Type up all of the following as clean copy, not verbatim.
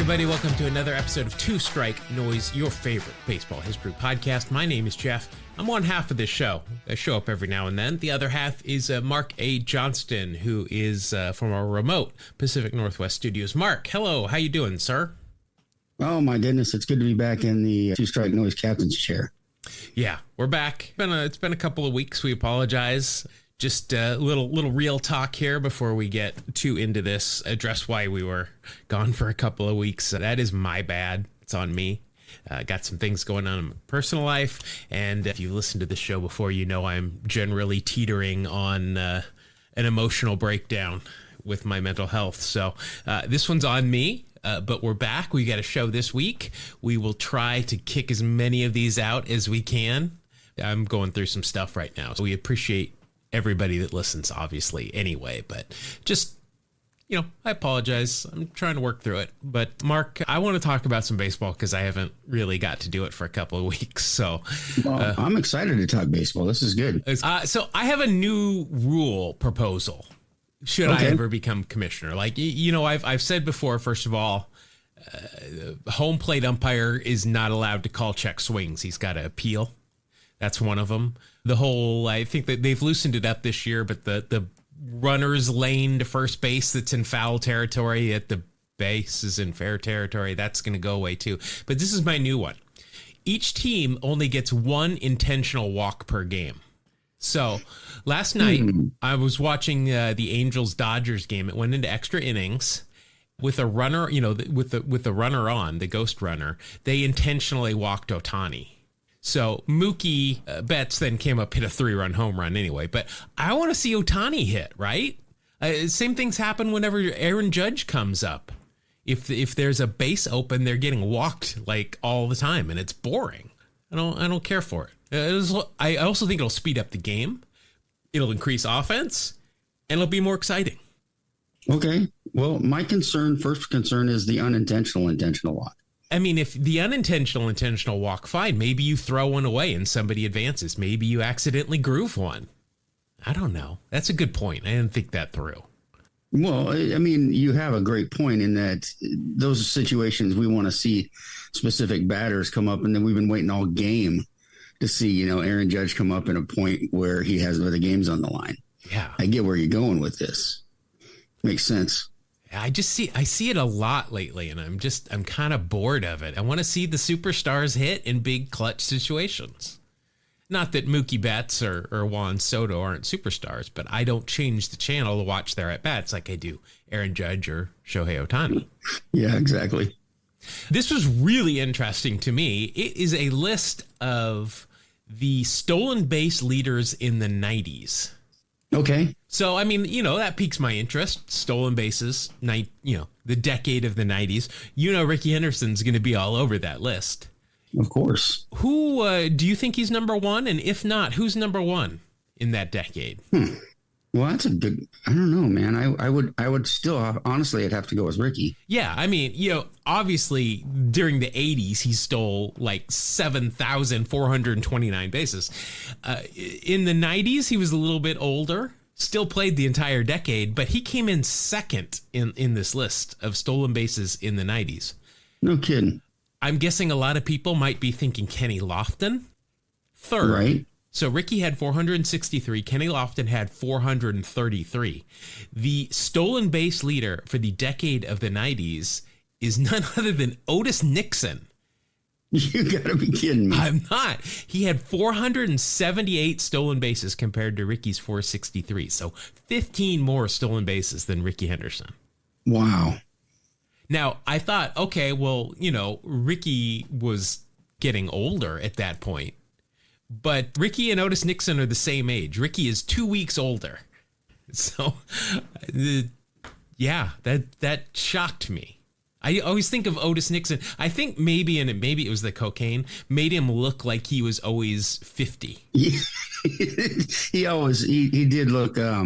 everybody. Welcome to another episode of Two Strike Noise, your favorite baseball history podcast. My name is Jeff. I'm one half of this show. I show up every now and then. The other half is Mark A. Johnston, who is from our remote Pacific Northwest studios. Mark, hello. How you doing, sir? Oh, my goodness. It's good to be back in the Two Strike Noise captain's chair. Yeah, we're back. It's been a couple of weeks. We apologize. Just a little real talk here before we get too into this. Address why we were gone for a couple of weeks. That is my bad. It's on me. Got some things going on in my personal life. And if you listened to the show before, you know I'm generally teetering on an emotional breakdown with my mental health. So this one's on me. But we're back. We got a show this week. We will try to kick as many of these out as we can. I'm going through some stuff right now. So we appreciate everybody that listens, obviously, anyway. But just, I apologize. I'm trying to work through it. But, Mark, I want to talk about some baseball because I haven't really got to do it for a couple of weeks. So I'm excited to talk baseball. This is good. So I have a new rule proposal. Should I ever become commissioner? Like, I've said before, first of all, home plate umpire is not allowed to call check swings. He's got to appeal. That's one of them. I think that they've loosened it up this year, but the runner's lane to first base that's in foul territory at the base is in fair territory. That's going to go away too. But this is my new one. Each team only gets one intentional walk per game. So last night I was watching the Angels-Dodgers game. It went into extra innings with a runner, with the runner on, the ghost runner. They intentionally walked Ohtani. So Mookie Betts then came up, hit a 3-run home run anyway. But I want to see Ohtani hit, right? Same things happen whenever Aaron Judge comes up. If there's a base open, they're getting walked like all the time, and it's boring. I don't care for it. I also think it'll speed up the game. It'll increase offense, and it'll be more exciting. Okay. Well, my first concern is the intentional walk. I mean, if the intentional walk, fine. Maybe you throw one away and somebody advances. Maybe you accidentally groove one. I don't know. That's a good point. I didn't think that through. Well, I mean, you have a great point in that those situations we want to see specific batters come up, and then we've been waiting all game to see, Aaron Judge come up in a point where where the game's on the line. Yeah. I get where you're going with this. Makes sense. I see it a lot lately, and I'm kind of bored of it. I want to see the superstars hit in big clutch situations. Not that Mookie Betts or Juan Soto aren't superstars, but I don't change the channel to watch their at-bats like I do Aaron Judge or Shohei Ohtani. Yeah, exactly. This was really interesting to me. It is a list of the stolen base leaders in the 90s. Okay. So, I mean, that piques my interest. Stolen bases, the decade of the 90s. Ricky Henderson's going to be all over that list. Of course. Who do you think he's number one? And if not, who's number one in that decade? Well, that's a good, I don't know, man. I would still, honestly, I'd have to go with Ricky. Yeah. I mean, obviously during the 80s, he stole like 7,429 bases. In the 90s, he was a little bit older, still played the entire decade, but he came in second in this list of stolen bases in the 90s. No kidding. I'm guessing a lot of people might be thinking Kenny Lofton. Third. Right. So Ricky had 463. Kenny Lofton had 433. The stolen base leader for the decade of the 90s is none other than Otis Nixon. You gotta be kidding me. I'm not. He had 478 stolen bases compared to Ricky's 463. So 15 more stolen bases than Ricky Henderson. Wow. Now, I thought, okay, well, Ricky was getting older at that point. But Ricky and Otis Nixon are the same age. Ricky is 2 weeks older. So, that shocked me. I always think of Otis Nixon. I think maybe it was the cocaine, made him look like he was always 50. He did look, how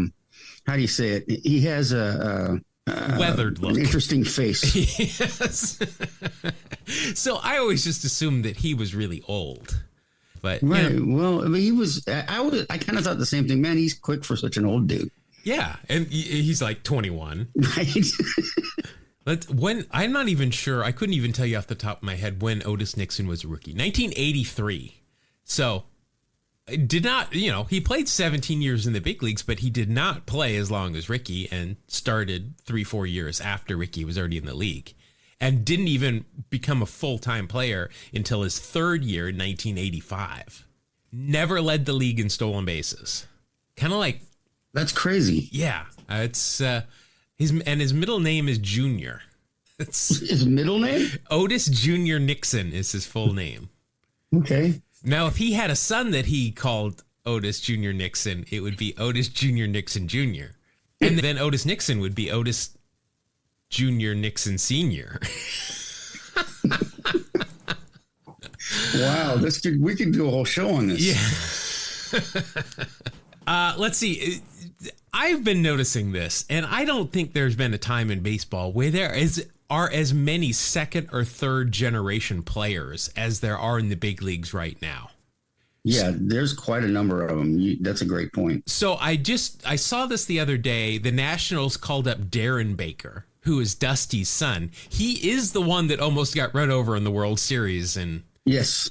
do you say it? He has a weathered look. An interesting face. Yes. So I always just assumed that he was really old. But right. Well, I mean, he was. I kind of thought the same thing. Man, he's quick for such an old dude. Yeah, and he's like 21. Right. I'm not even sure. I couldn't even tell you off the top of my head when Otis Nixon was a rookie. 1983. So did not, he played 17 years in the big leagues, but he did not play as long as Ricky and started 3-4 years after Ricky was already in the league and didn't even become a full-time player until his third year in 1985. Never led the league in stolen bases. Kind of like. That's crazy. Yeah. It's his middle name is Junior. It's his middle name? Otis Junior Nixon is his full name. Okay. Now, if he had a son that he called Otis Junior Nixon, it would be Otis Junior Nixon Jr. And then Otis Nixon would be Otis Junior Nixon Sr. Wow, we could do a whole show on this. Yeah. Let's see. I've been noticing this, and I don't think there's been a time in baseball where there are as many second or third generation players as there are in the big leagues right now. Yeah, there's quite a number of them. That's a great point. So I saw this the other day. The Nationals called up Darren Baker, who is Dusty's son. He is the one that almost got run over in the World Series in the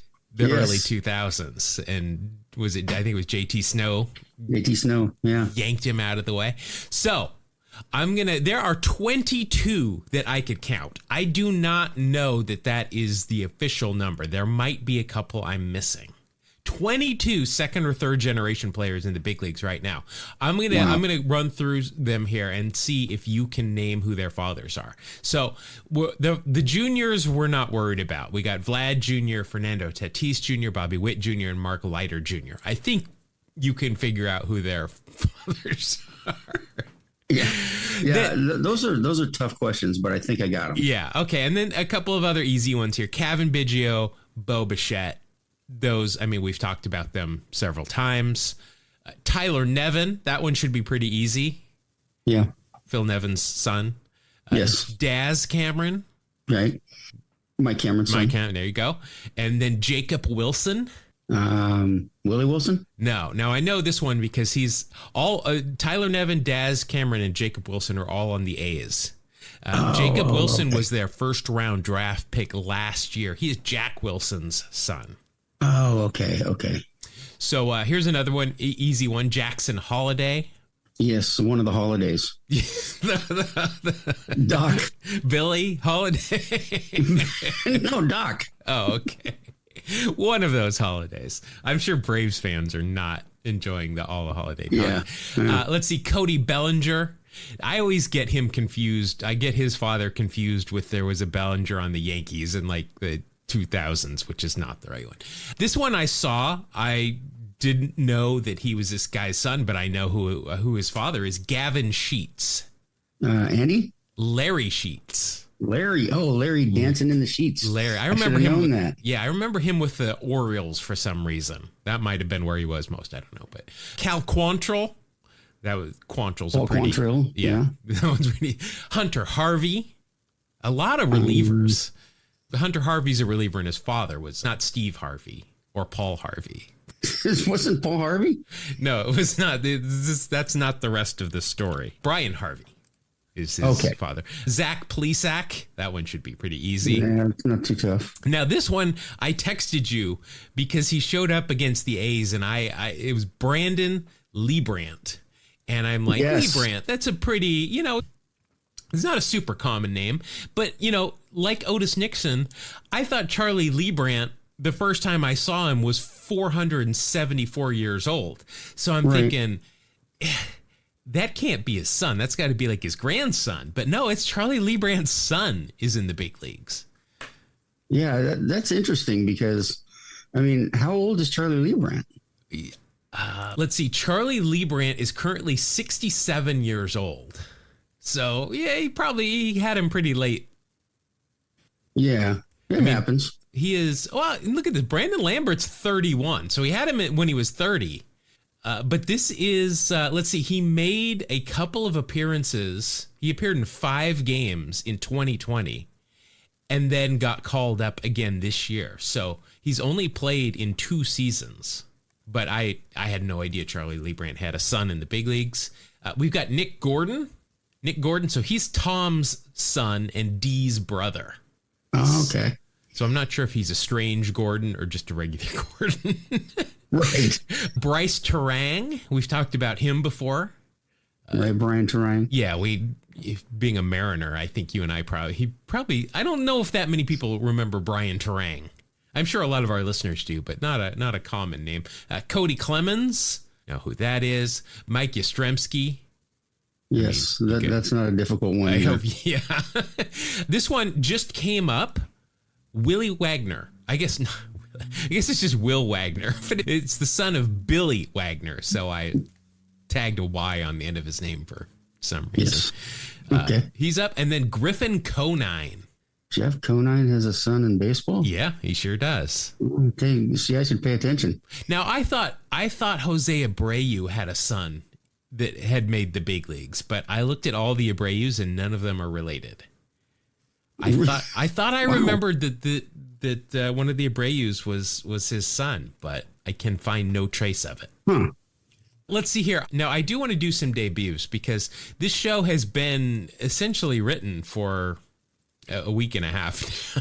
early 2000s. And I think it was JT Snow. JT Snow, yeah. Yanked him out of the way. So there are 22 that I could count. I do not know that is the official number. There might be a couple I'm missing. 22 second or third generation players in the big leagues right now. I'm gonna run through them here and see if you can name who their fathers are. So the juniors we're not worried about. We got Vlad Jr., Fernando Tatis Jr., Bobby Witt Jr., and Mark Leiter Jr. I think you can figure out who their fathers are. Yeah. Those are tough questions, but I think I got them. Yeah. Okay. And then a couple of other easy ones here. Kevin Biggio, Bo Bichette. Those, we've talked about them several times. Tyler Nevin, that one should be pretty easy. Yeah. Phil Nevin's son. Yes. Daz Cameron. Right. Mike Cameron's son. There you go. And then Jacob Wilson. Willie Wilson? No. Now I know this one because he's all Tyler Nevin, Daz Cameron, and Jacob Wilson are all on the A's. Jacob Wilson was their first round draft pick last year. He is Jack Wilson's son. Oh, okay. So here's another one, easy one. Jackson Holiday. Yes, one of the holidays. Doc. Billy Holiday. No, Doc. Oh, okay. One of those holidays. I'm sure Braves fans are not enjoying all the holiday time. Yeah. Let's see, Cody Bellinger. I always get him confused. I get his father confused with there was a Bellinger on the Yankees in like the 2000s, which is not the right one. This one I saw, I didn't know that he was this guy's son, but I know who his father is. Gavin Sheets. Andy? Larry Sheets. Larry dancing in the sheets. Larry, I remember him. Yeah, I remember him with the Orioles for some reason. That might have been where he was most. I don't know, but Cal Quantrill. That was Quantrill's a pretty. Quantrill, yeah. That one's pretty. Hunter Harvey. A lot of relievers. Hunter Harvey's a reliever, and his father was not Steve Harvey or Paul Harvey. This wasn't Paul Harvey? No, it was not. That's not the rest of the story. Brian Harvey is his father. Zach Plesac. That one should be pretty easy. Yeah, it's not too tough. Now, this one, I texted you because he showed up against the A's, and it was Brandon Liebrandt. And I'm like, yes. Liebrandt, that's a pretty, it's not a super common name, but, like Otis Nixon, I thought Charlie Liebrandt, the first time I saw him, was 474 years old. So I'm thinking, that can't be his son. That's got to be like his grandson. But no, it's Charlie Liebrandt's son is in the big leagues. Yeah, that's interesting because, how old is Charlie Liebrandt? Let's see. Charlie Liebrandt is currently 67 years old. So, yeah, he had him pretty late. Yeah, it happens. He is, look at this. Brandon Lambert's 31. So he had him when he was 30. But this is, let's see, he made a couple of appearances. He appeared in 5 games in 2020 and then got called up again this year. So he's only played in 2 seasons. But I had no idea Charlie Liebrandt had a son in the big leagues. We've got Nick Gordon. Nick Gordon. So he's Tom's son and Dee's brother. Oh, okay. So I'm not sure if he's a strange Gordon or just a regular Gordon. Right. Bryce Terang. We've talked about him before. Right, Brian Terang. Yeah, being a Mariner, I think you and I probably, I don't know if that many people remember Brian Terang. I'm sure a lot of our listeners do, but not a common name. Cody Clemens, you know who that is. Mike Yastrzemski. Yes, that's not a difficult one. I hope, yeah. This one just came up. Willie Wagner. I guess it's just Will Wagner, but it's the son of Billy Wagner. So I tagged a Y on the end of his name for some reason. Yes. Okay. He's up. And then Griffin Conine. Jeff Conine has a son in baseball? Yeah, he sure does. Okay, see, I should pay attention. Now, I thought Jose Abreu had a son that had made the big leagues, but I looked at all the Abreus and none of them are related. I thought I remembered that one of the Abreus was his son, but I can find no trace of it. Let's see here. Now, I do want to do some debuts because this show has been essentially written for a week and a half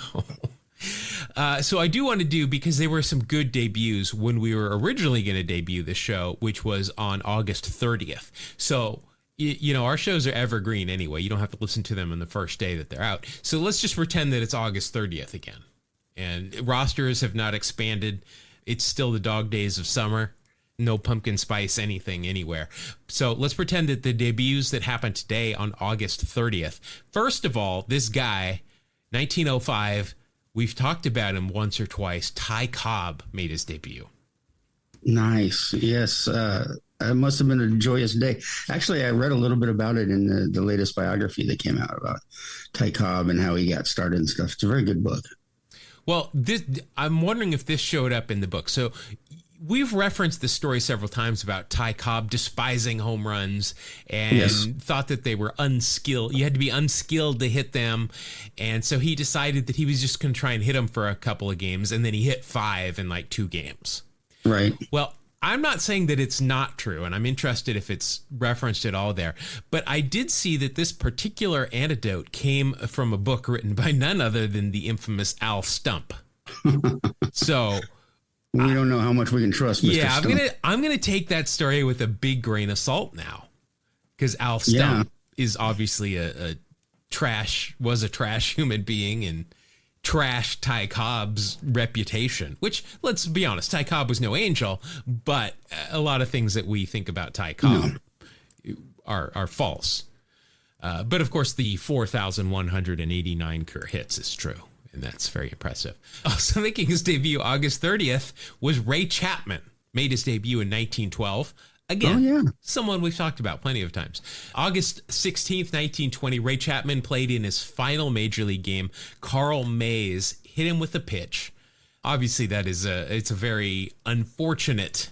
now. So I do want to do, because there were some good debuts when we were originally going to debut the show, which was on August 30th. So, you know, our shows are evergreen anyway. You don't have to listen to them on the first day that they're out. So let's just pretend that it's August 30th again. And rosters have not expanded. It's still the dog days of summer. No pumpkin spice anything anywhere. So let's pretend that the debuts that happened today on August 30th. First of all, this guy, 1905, we've talked about him once or twice. Ty Cobb made his debut. Nice. Yes. It must have been a joyous day. Actually, I read a little bit about it in the latest biography that came out about Ty Cobb and how he got started and stuff. It's a very good book. Well, I'm wondering if this showed up in the book. So we've referenced this story several times about Ty Cobb despising home runs and thought that they were unskilled. You had to be unskilled to hit them. And so he decided that he was just going to try and hit them for a couple of games. And then he hit 5 in like 2 games. Right. Well, I'm not saying that it's not true, and I'm interested if it's referenced at all there. But I did see that this particular anecdote came from a book written by none other than the infamous Al Stump. So we don't know how much we can trust Mr. Yeah, Stump. I'm gonna take that story with a big grain of salt now, because Al Stump is obviously a trash human being and trashed Ty Cobb's reputation, which, let's be honest, Ty Cobb was no angel, but a lot of things that we think about Ty Cobb are false. But of course, the 4,189 career hits is true, and that's very impressive. Also making his debut August 30th was Ray Chapman, made his debut in 1912. Again, someone we've talked about plenty of times. August 16th, 1920, Ray Chapman played in his final major league game. Carl Mays hit him with a pitch. Obviously, it's a very unfortunate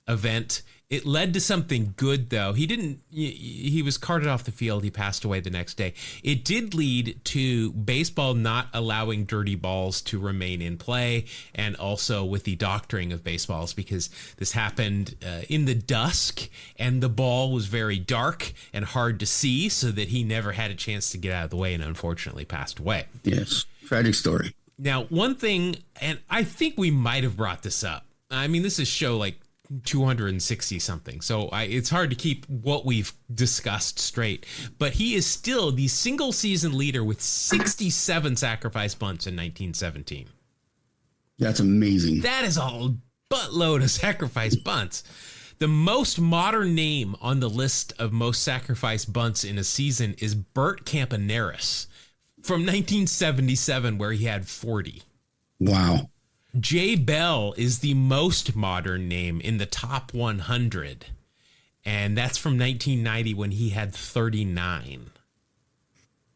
event. It led to something good, though. He was carted off the field. He passed away the next day. It did lead to baseball not allowing dirty balls to remain in play, and also with the doctoring of baseballs, because this happened in the dusk and the ball was very dark and hard to see, so that he never had a chance to get out of the way and unfortunately passed away. Yes. Tragic story. Now, one thing, and I think we might have brought this up. I mean, this is show like 260 something. So it's hard to keep what we've discussed straight, but he is still the single season leader with 67 sacrifice bunts in 1917. That's amazing. That is a buttload of sacrifice bunts. The most modern name on the list of most sacrifice bunts in a season is Bert Campaneris from 1977, where he had 40. Wow. Jay Bell is the most modern name in the top 100, and that's from 1990 when he had 39.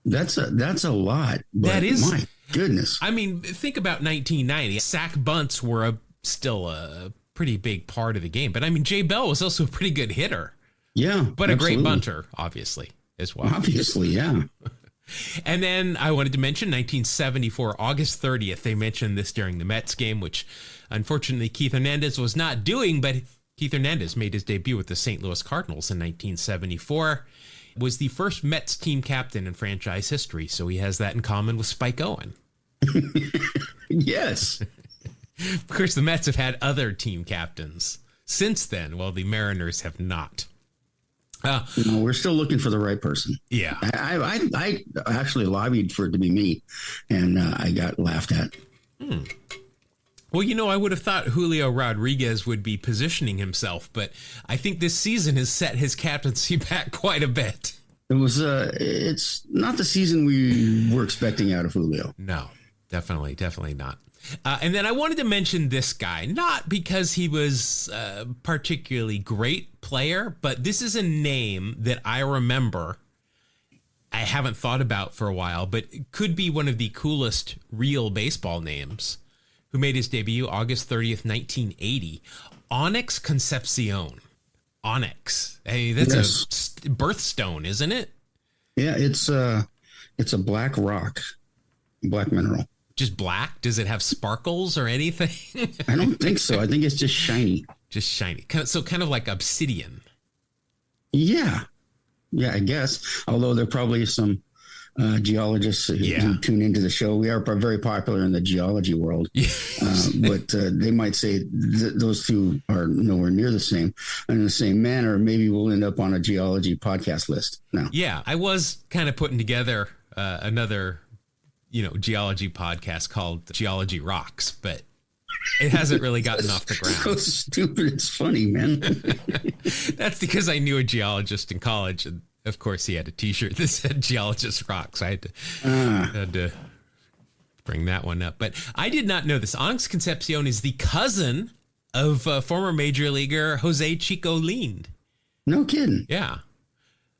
That's a lot. That is, my goodness. I mean, think about 1990. Sack bunts were still a pretty big part of the game, but I mean, Jay Bell was also a pretty good hitter. Yeah, but absolutely. A great bunter, obviously, as well. Obviously, yeah. And then I wanted to mention 1974, August 30th. They mentioned this during the Mets game, which unfortunately Keith Hernandez was not doing, but Keith Hernandez made his debut with the St. Louis Cardinals in 1974. was the first Mets team captain in franchise history, so he has that in common with Spike Owen. Yes. Of course, the Mets have had other team captains since then, while the Mariners have not. No, we're still looking for the right person. Yeah. I actually lobbied for it to be me, and I got laughed at. Well, I would have thought Julio Rodriguez would be positioning himself, but I think this season has set his captaincy back quite a bit. It's not the season we were expecting out of Julio. No, definitely not. And then I wanted to mention this guy, not because he was a particularly great player, but this is a name that I remember I haven't thought about for a while, but it could be one of the coolest real baseball names, who made his debut August 30th, 1980. Onyx Concepcion. Onyx. Hey, that's a birthstone, isn't it? Yeah, it's a black rock, black mineral. Just black? Does it have sparkles or anything? I don't think so. I think it's just shiny. Just shiny. Kind of like obsidian. Yeah, I guess. Although there are probably some geologists who tune into the show. We are very popular in the geology world. But they might say those two are nowhere near the same. And in the same manner, maybe we'll end up on a geology podcast list now. Yeah, I was kind of putting together another geology podcast called Geology Rocks, but it hasn't really gotten off the ground. So stupid, it's funny, man. That's because I knew a geologist in college, and of course he had a t-shirt that said Geologist Rocks. I had to bring that one up. But I did not know this. Onyx Concepcion is the cousin of former major leaguer Jose Chico Lind. No kidding. Yeah.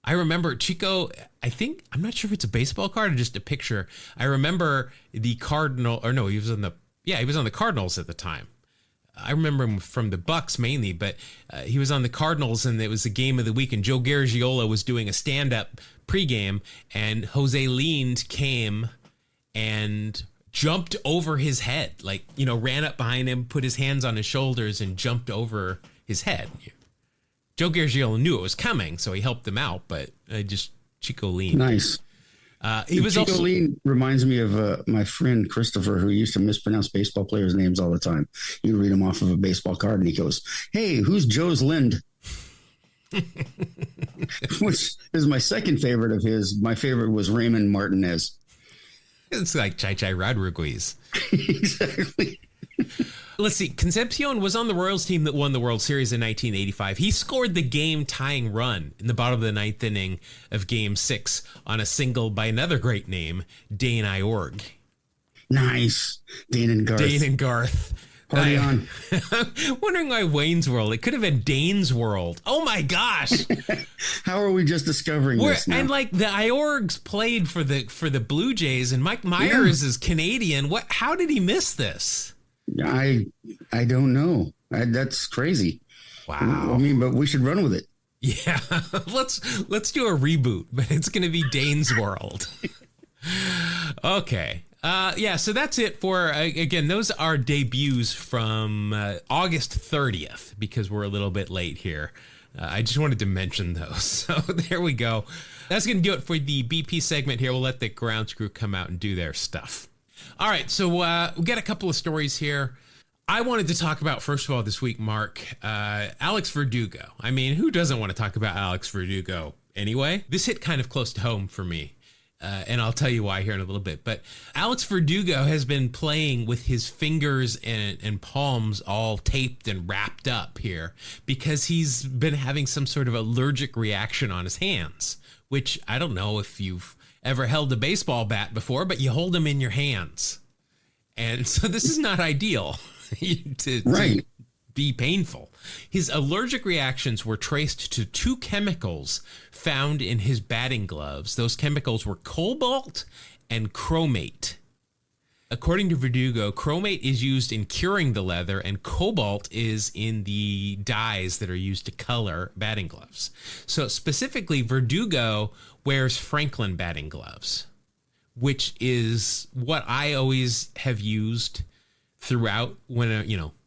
I remember Chico, I'm not sure if it's a baseball card or just a picture. I remember the Cardinal, or no, he was on the Cardinals at the time. I remember him from the Bucks mainly, but he was on the Cardinals, and it was the game of the week, and Joe Garagiola was doing a stand-up pregame, and Jose Lind came and jumped over his head, ran up behind him, put his hands on his shoulders, and jumped over his head. Joe Garagiola knew it was coming, so he helped them out, but Chico Lind. Nice. Chico Lind reminds me of my friend Christopher, who used to mispronounce baseball players' names all the time. He'd read them off of a baseball card, and he goes, "Hey, who's Joe's Lind?" Which is my second favorite of his. My favorite was Raymond Martinez. It's like Chai Rodriguez. Exactly. Let's see. Concepcion was on the Royals team that won the World Series in 1985. He scored the game-tying run in the bottom of the ninth inning of Game 6 on a single by another great name, Dane Iorg. Nice. Dane and Garth. Party on. I'm wondering why Wayne's World. It could have been Dane's World. Oh, my gosh. How are we just discovering this now? And the Iorgs played for the Blue Jays, and Mike Myers is Canadian. How did he miss this? I don't know. That's crazy. Wow. I mean, but we should run with it. Yeah. Let's do a reboot, but it's going to be Dane's World. Okay. So that's it for, again, those are debuts from August 30th, because we're a little bit late here. I just wanted to mention those. So there we go. That's going to do it for the BP segment here. We'll let the ground crew come out and do their stuff. All right, so we've got a couple of stories here. I wanted to talk about, first of all, this week, Mark, Alex Verdugo. I mean, who doesn't want to talk about Alex Verdugo anyway? This hit kind of close to home for me, and I'll tell you why here in a little bit. But Alex Verdugo has been playing with his fingers and palms all taped and wrapped up here because he's been having some sort of allergic reaction on his hands, which I don't know if you've ever held a baseball bat before, but you hold them in your hands. And so this is not ideal to be painful. His allergic reactions were traced to two chemicals found in his batting gloves. Those chemicals were cobalt and chromate. According to Verdugo, chromate is used in curing the leather, and cobalt is in the dyes that are used to color batting gloves. So specifically, Verdugo wears Franklin batting gloves, which is what I always have used throughout when,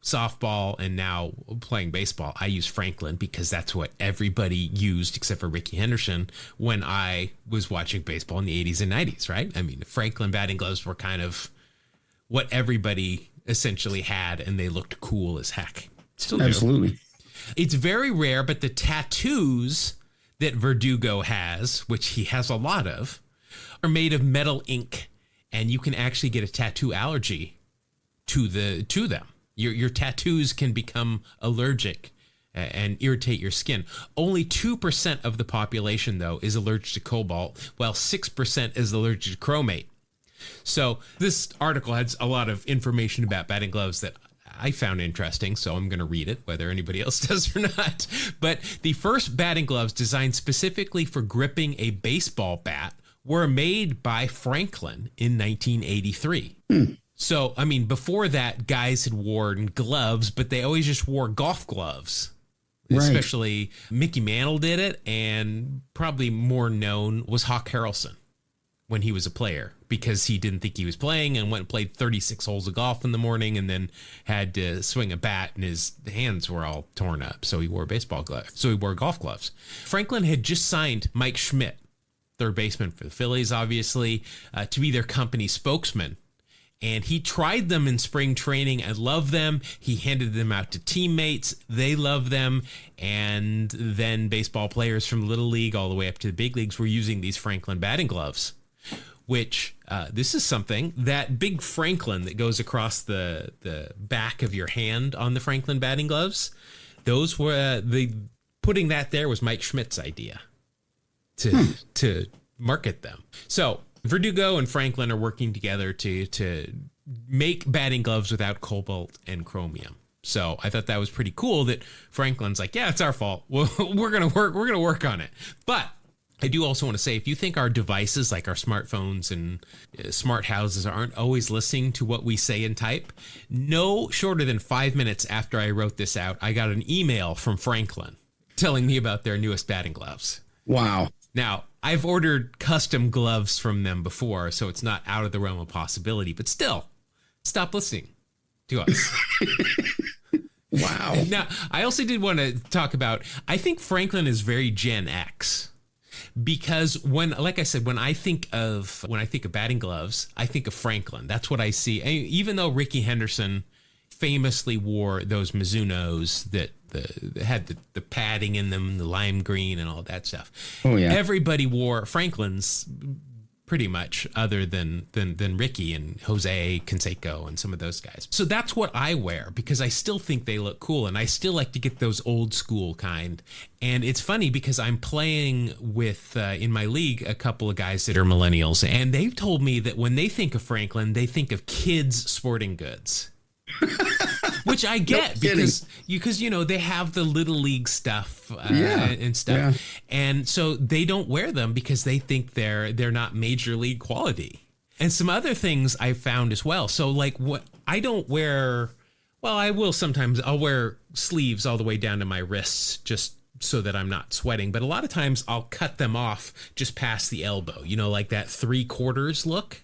softball and now playing baseball, I use Franklin because that's what everybody used except for Ricky Henderson when I was watching baseball in the 80s and 90s, right? I mean, Franklin batting gloves were kind of what everybody essentially had, and they looked cool as heck. Still do. Absolutely. It's very rare, but the tattoos that Verdugo has, which he has a lot of, are made of metal ink, and you can actually get a tattoo allergy to them. Your tattoos can become allergic and irritate your skin. Only 2% of the population, though, is allergic to cobalt, while 6% is allergic to chromate. So this article has a lot of information about batting gloves that I found interesting, so I'm going to read it, whether anybody else does or not. But the first batting gloves designed specifically for gripping a baseball bat were made by Franklin in 1983. So, I mean, before that, guys had worn gloves, but they always just wore golf gloves. Right. Especially Mickey Mantle did it, and probably more known was Hawk Harrelson when he was a player, because he didn't think he was playing and went and played 36 holes of golf in the morning and then had to swing a bat and his hands were all torn up. So he wore baseball gloves. So he wore golf gloves. Franklin had just signed Mike Schmidt, third baseman for the Phillies, obviously, to be their company spokesman. And he tried them in spring training and loved them. He handed them out to teammates. They loved them. And then baseball players from Little League all the way up to the big leagues were using these Franklin batting gloves, which this is something that big Franklin that goes across the back of your hand on the Franklin batting gloves. Those were putting that there was Mike Schmidt's idea to market them. So Verdugo and Franklin are working together to make batting gloves without cobalt and chromium. So I thought that was pretty cool that Franklin's like, yeah, it's our fault. Well, we're gonna work on it. But I do also want to say, if you think our devices like our smartphones and smart houses aren't always listening to what we say and type, no shorter than 5 minutes after I wrote this out, I got an email from Franklin telling me about their newest batting gloves. Wow. Now, I've ordered custom gloves from them before, so it's not out of the realm of possibility, but still, stop listening to us. Wow. Now, I also did want to talk about, I think Franklin is very Gen X, because like I said, when I think of batting gloves, I think of Franklin. That's what I see. Even though Ricky Henderson famously wore those Mizunos that had the padding in them, the lime green and all that stuff. Oh yeah. Everybody wore Franklin's pretty much, other than Ricky and Jose Canseco and some of those guys. So that's what I wear because I still think they look cool, and I still like to get those old school kind. And it's funny because I'm playing with in my league a couple of guys that are millennials, and they've told me that when they think of Franklin, they think of kids' sporting goods. Which I get because they have the Little League stuff and stuff. Yeah. And so they don't wear them because they think they're not major league quality. And some other things I found as well. So like what I don't wear, well, I will sometimes. I'll wear sleeves all the way down to my wrists just so that I'm not sweating. But a lot of times I'll cut them off just past the elbow, like that 3/4 look.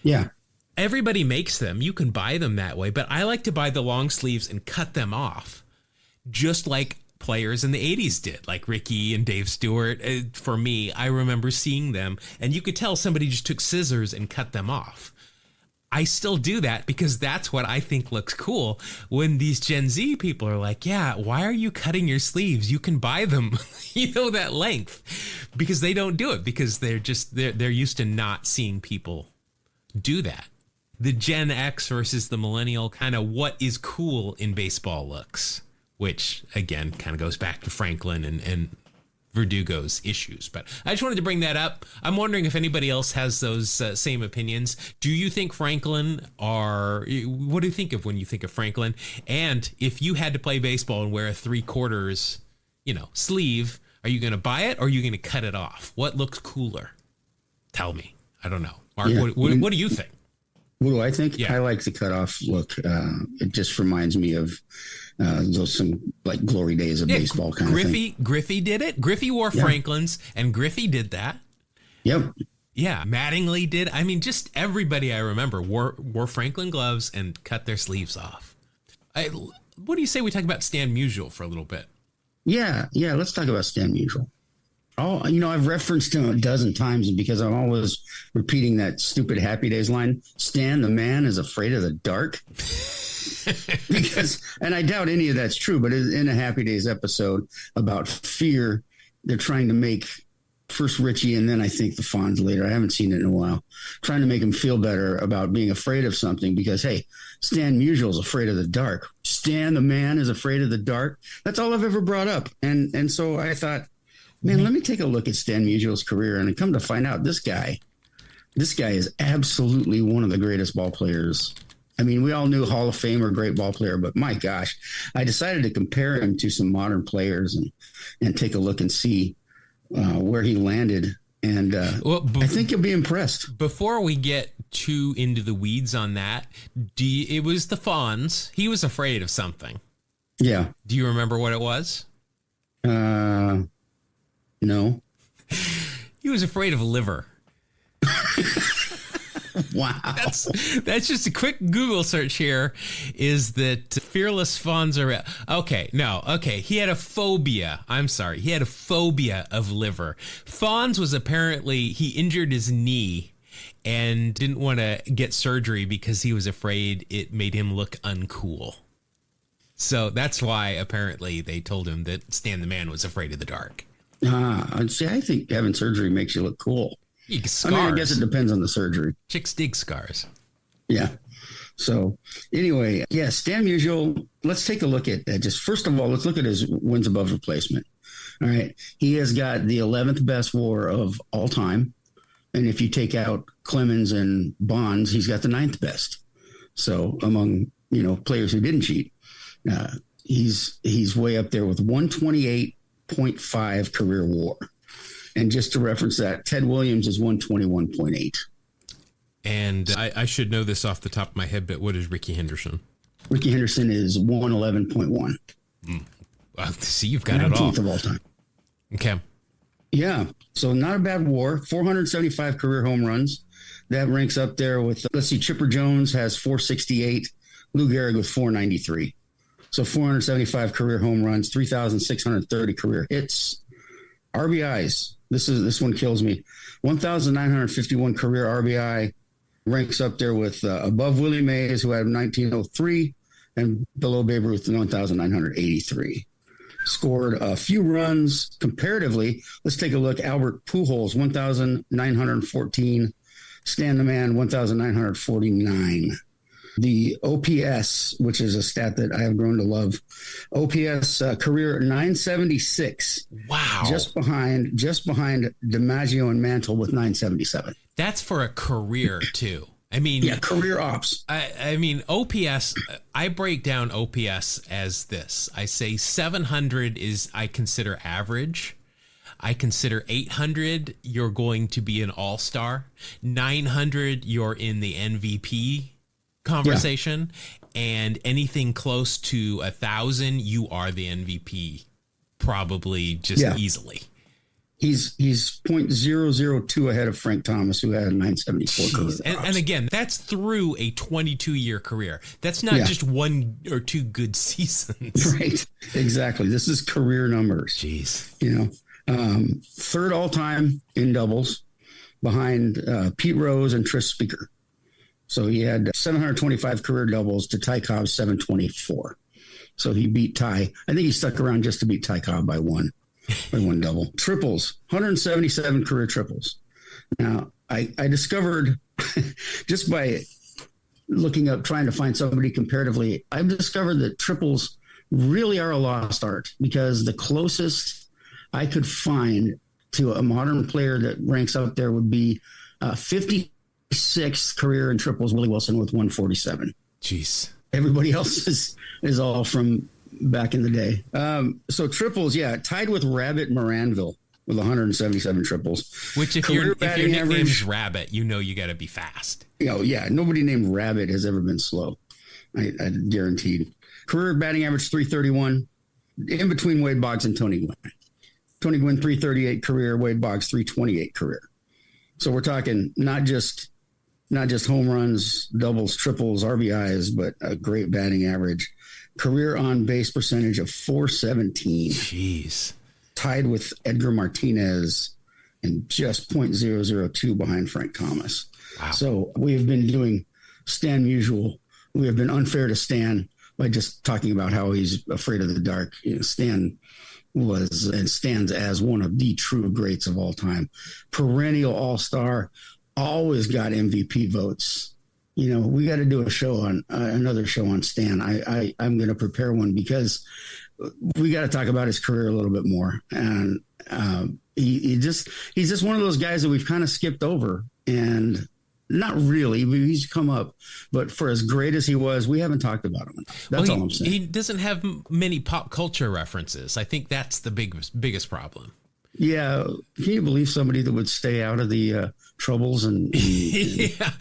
Yeah. Everybody makes them. You can buy them that way, but I like to buy the long sleeves and cut them off, just like players in the 80s did, like Ricky and Dave Stewart. For me, I remember seeing them, and you could tell somebody just took scissors and cut them off. I still do that because that's what I think looks cool. When these Gen Z people are like, yeah, why are you cutting your sleeves? You can buy them, that length, because they don't do it because they're used to not seeing people do that. The Gen X versus the millennial, kind of what is cool in baseball looks, which again kind of goes back to Franklin and Verdugo's issues. But I just wanted to bring that up. I'm wondering if anybody else has those same opinions. Do you think what do you think of when you think of Franklin? And if you had to play baseball and wear a 3/4, sleeve, are you going to buy it or are you going to cut it off? What looks cooler? Tell me. I don't know. Mark, yeah. What do you think? What do I think? Yeah. I like the cutoff look. It just reminds me of some like glory days of baseball kind of thing. Griffey did it. Griffey wore Franklin's, and Griffey did that. Yep. Yeah, Mattingly did. I mean, just everybody I remember wore Franklin gloves and cut their sleeves off. What do you say we talk about Stan Musial for a little bit? Yeah, let's talk about Stan Musial. Oh, I've referenced him a dozen times because I'm always repeating that stupid Happy Days line. Stan, the man, is afraid of the dark. And I doubt any of that's true, but in a Happy Days episode about fear, they're trying to make first Richie and then I think the Fonz later. I haven't seen it in a while. Trying to make him feel better about being afraid of something because, hey, Stan Musial's afraid of the dark. Stan, the man, is afraid of the dark. That's all I've ever brought up. And so I thought, man, let me take a look at Stan Musial's career. And I come to find out this guy is absolutely one of the greatest ball players. I mean, we all knew Hall of Famer, great ball player, but my gosh, I decided to compare him to some modern players and take a look and see where he landed. And I think you'll be impressed. Before we get too into the weeds on that, it was the Fonz. He was afraid of something. Yeah. Do you remember what it was? No. He was afraid of liver. Wow. That's just a quick Google search here. Is that Fearless Fonz? Okay. He had a phobia. I'm sorry. He had a phobia of liver. Fonz was apparently, he injured his knee and didn't want to get surgery because he was afraid it made him look uncool. So that's why apparently they told him that Stan the Man was afraid of the dark. See, I think having surgery makes you look cool. Scars. I guess it depends on the surgery. Chicks dig scars. Yeah. So anyway, Stan Musial, let's take a look at that. Just first of all, let's look at his wins above replacement. All right. He has got the 11th best WAR of all time. And if you take out Clemens and Bonds, he's got the 9th best. So among, players who didn't cheat, he's way up there with 128.5 career WAR. And just to reference that, Ted Williams is 121.8. And I should know this off the top of my head, but what is Ricky Henderson? Ricky Henderson is 111.1. Well, see, you've got it all. 19th of all time. Okay. Yeah. So not a bad WAR. 475 career home runs. That ranks up there with, let's see, Chipper Jones has 468. Lou Gehrig with 493. So 475 career home runs, 3,630 career hits. RBIs. This one kills me. 1,951 career RBI, ranks up there with above Willie Mays, who had 1903, and below Babe Ruth, 1,983. Scored a few runs comparatively. Let's take a look. Albert Pujols, 1,914. Stan the Man, 1,949. The OPS, which is a stat that I have grown to love. OPS career 976. Wow. Just behind DiMaggio and Mantle with 977. That's for a career too. I mean, career ops. I mean, OPS, I break down OPS as this. I say 700 I consider average. I consider 800, you're going to be an all-star. 900, you're in the MVP conversation, and anything close to 1,000, you are the MVP, probably just easily. He's 0.002 ahead of Frank Thomas, who had a 974 career. And again, that's through a 22-year career. That's not just one or two good seasons. Right. Exactly. This is career numbers. Jeez. Third all-time in doubles behind Pete Rose and Tris Speaker. So he had 725 career doubles to Ty Cobb's 724. So he beat Ty. I think he stuck around just to beat Ty Cobb by one double. Triples, 177 career triples. Now, I discovered just by looking up, trying to find somebody comparatively, I've discovered that triples really are a lost art, because the closest I could find to a modern player that ranks up there would be 56th career in triples, Willie Wilson with 147. Jeez. Everybody else is all from back in the day. So triples, tied with Rabbit Moranville with 177 triples. Which if your nickname's Rabbit, you got to be fast. Nobody named Rabbit has ever been slow. I guaranteed. Career batting average 331, in between Wade Boggs and Tony Gwynn. Tony Gwynn 338 career, Wade Boggs 328 career. So we're talking not just home runs, doubles, triples, RBIs, but a great batting average. Career on base percentage of .417. Jeez. Tied with Edgar Martinez and just .002 behind Frank Thomas. Wow. So we have been doing Stan Musial. We have been unfair to Stan by just talking about how he's afraid of the dark. Stan was and stands as one of the true greats of all time. Perennial all-star, always got MVP votes. We got to do a show on another show on Stan. I'm going to prepare one because we got to talk about his career a little bit more. And he's just one of those guys that we've kind of skipped over, and not really. He's come up, but for as great as he was, we haven't talked about him enough. That's all I'm saying. He doesn't have many pop culture references. I think that's the biggest problem. Yeah. Can you believe somebody that would stay out of the troubles? Yeah.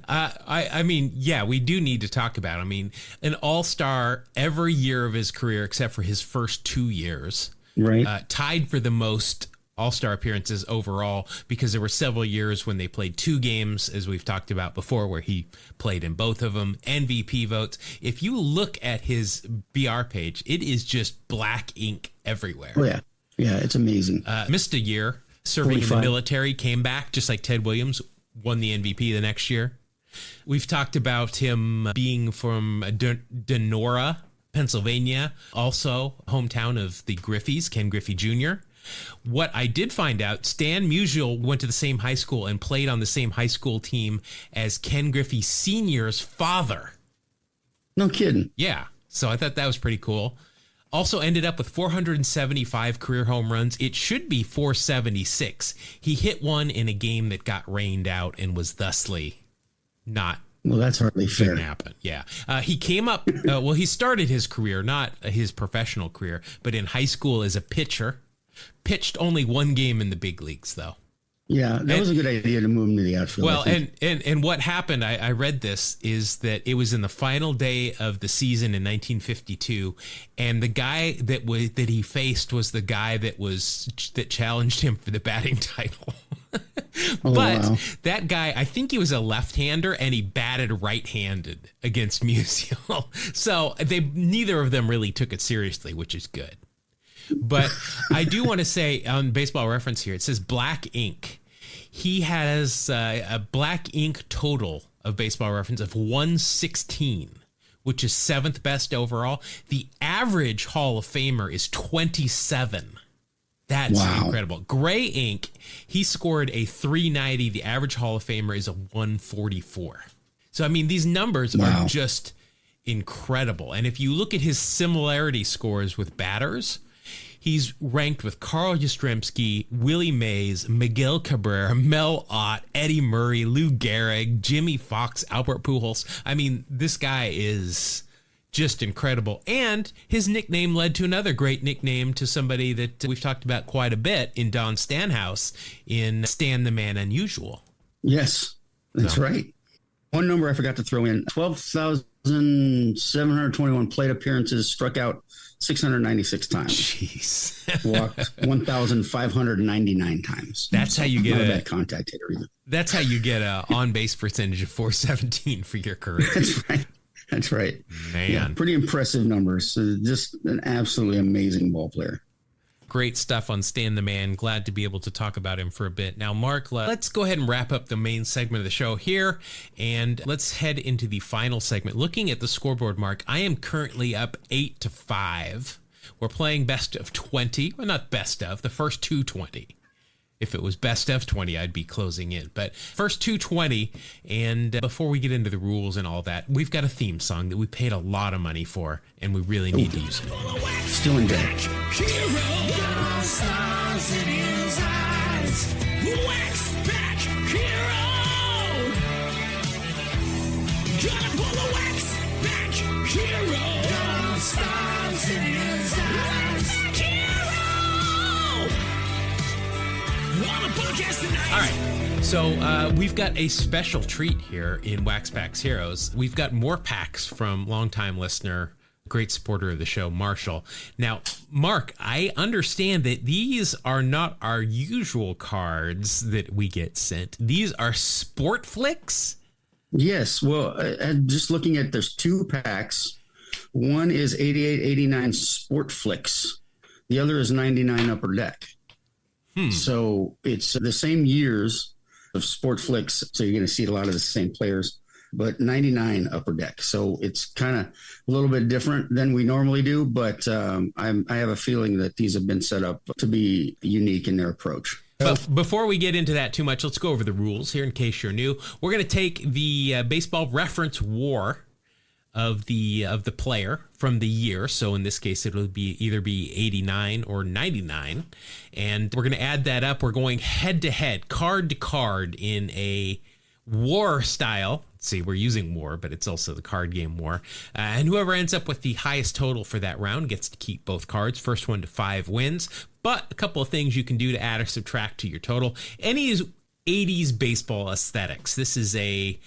I mean, yeah, we do need to talk about, an all-star every year of his career, except for his first 2 years, right? Tied for the most all-star appearances overall, because there were several years when they played 2 games, as we've talked about before, where he played in both of them. MVP votes. If you look at his BR page, it is just black ink everywhere. Oh, yeah. Yeah, it's amazing. Missed a year serving 45. In the military, came back just like Ted Williams, won the MVP the next year. We've talked about him being from Donora, Pennsylvania, also hometown of the Griffeys, Ken Griffey Jr. What I did find out, Stan Musial went to the same high school and played on the same high school team as Ken Griffey Sr.'s father. No kidding. Yeah, so I thought that was pretty cool. Also ended up with 475 career home runs. It should be 476. He hit one in a game that got rained out and was thusly not. Well, that's hardly fair. Didn't happen. Yeah. He came up. He started his career, not his professional career, but in high school as a pitcher. Pitched only 1 game in the big leagues, though. Yeah, that was a good idea to move him to the outfield. Well, and what happened, I read this, is that it was in the final day of the season in 1952, and the guy that he faced was the guy that challenged him for the batting title. That guy, I think he was a left-hander, and he batted right-handed against Musial. So neither of them really took it seriously, which is good. But I do want to say on Baseball Reference here, it says black ink. He has a black ink total of Baseball Reference of 116, which is 7th best overall. The average Hall of Famer is 27. That's incredible. Gray ink, he scored a 390. The average Hall of Famer is a 144. So, these numbers are just incredible. And if you look at his similarity scores with batters, he's ranked with Carl Yastrzemski, Willie Mays, Miguel Cabrera, Mel Ott, Eddie Murray, Lou Gehrig, Jimmy Fox, Albert Pujols. This guy is just incredible. And his nickname led to another great nickname to somebody that we've talked about quite a bit in Don Stanhouse in Stan the Man Unusual. Yes, that's right. One number I forgot to throw in, 12,721 plate appearances, struck out 696 times. Jeez. Walked 1,599 times. That's how you get a bad contact hitter either. That's how you get a on-base percentage of 417 for your career. That's right. Man. Yeah, pretty impressive numbers. Just an absolutely amazing ball player. Great stuff on Stan the Man. Glad to be able to talk about him for a bit. Now, Mark, let's go ahead and wrap up the main segment of the show here, and let's head into the final segment. Looking at the scoreboard, Mark, I am currently up 8-5. We're playing best of 20. Well, not best of, the first 220. If it was best of 20, I'd be closing in. But first 220, and before we get into the rules and all that, we've got a theme song that we paid a lot of money for, and we really need to use it. Still in debt. Stars in his eyes. Wax back hero. Gotta pull the wax back hero. Stars in his eyes. Hero. On a podcast tonight. All right. So we've got a special treat here in Wax Packs Heroes. We've got more packs from longtime listener great supporter of the show, Marshall. Now, Mark, I understand that these are not our usual cards that we get sent. These are Sportflics? Yes. Well, just looking at, there's 2 packs. One is 88-89 Sportflics. The other is 99 Upper Deck. So it's the same years of Sportflics. So you're going to see a lot of the same players, but 99 Upper Deck. So it's kind of a little bit different than we normally do, but I have a feeling that these have been set up to be unique in their approach. But before we get into that too much, let's go over the rules here in case you're new. We're going to take the baseball reference WAR of the player from the year. So in this case, it would either be 89 or 99. And we're going to add that up. We're going head to head, card to card in a WAR style. See, we're using WAR, but it's also the card game WAR. And whoever ends up with the highest total for that round gets to keep both cards. First one to 5 wins. But a couple of things you can do to add or subtract to your total. Any 80s baseball aesthetics. This is a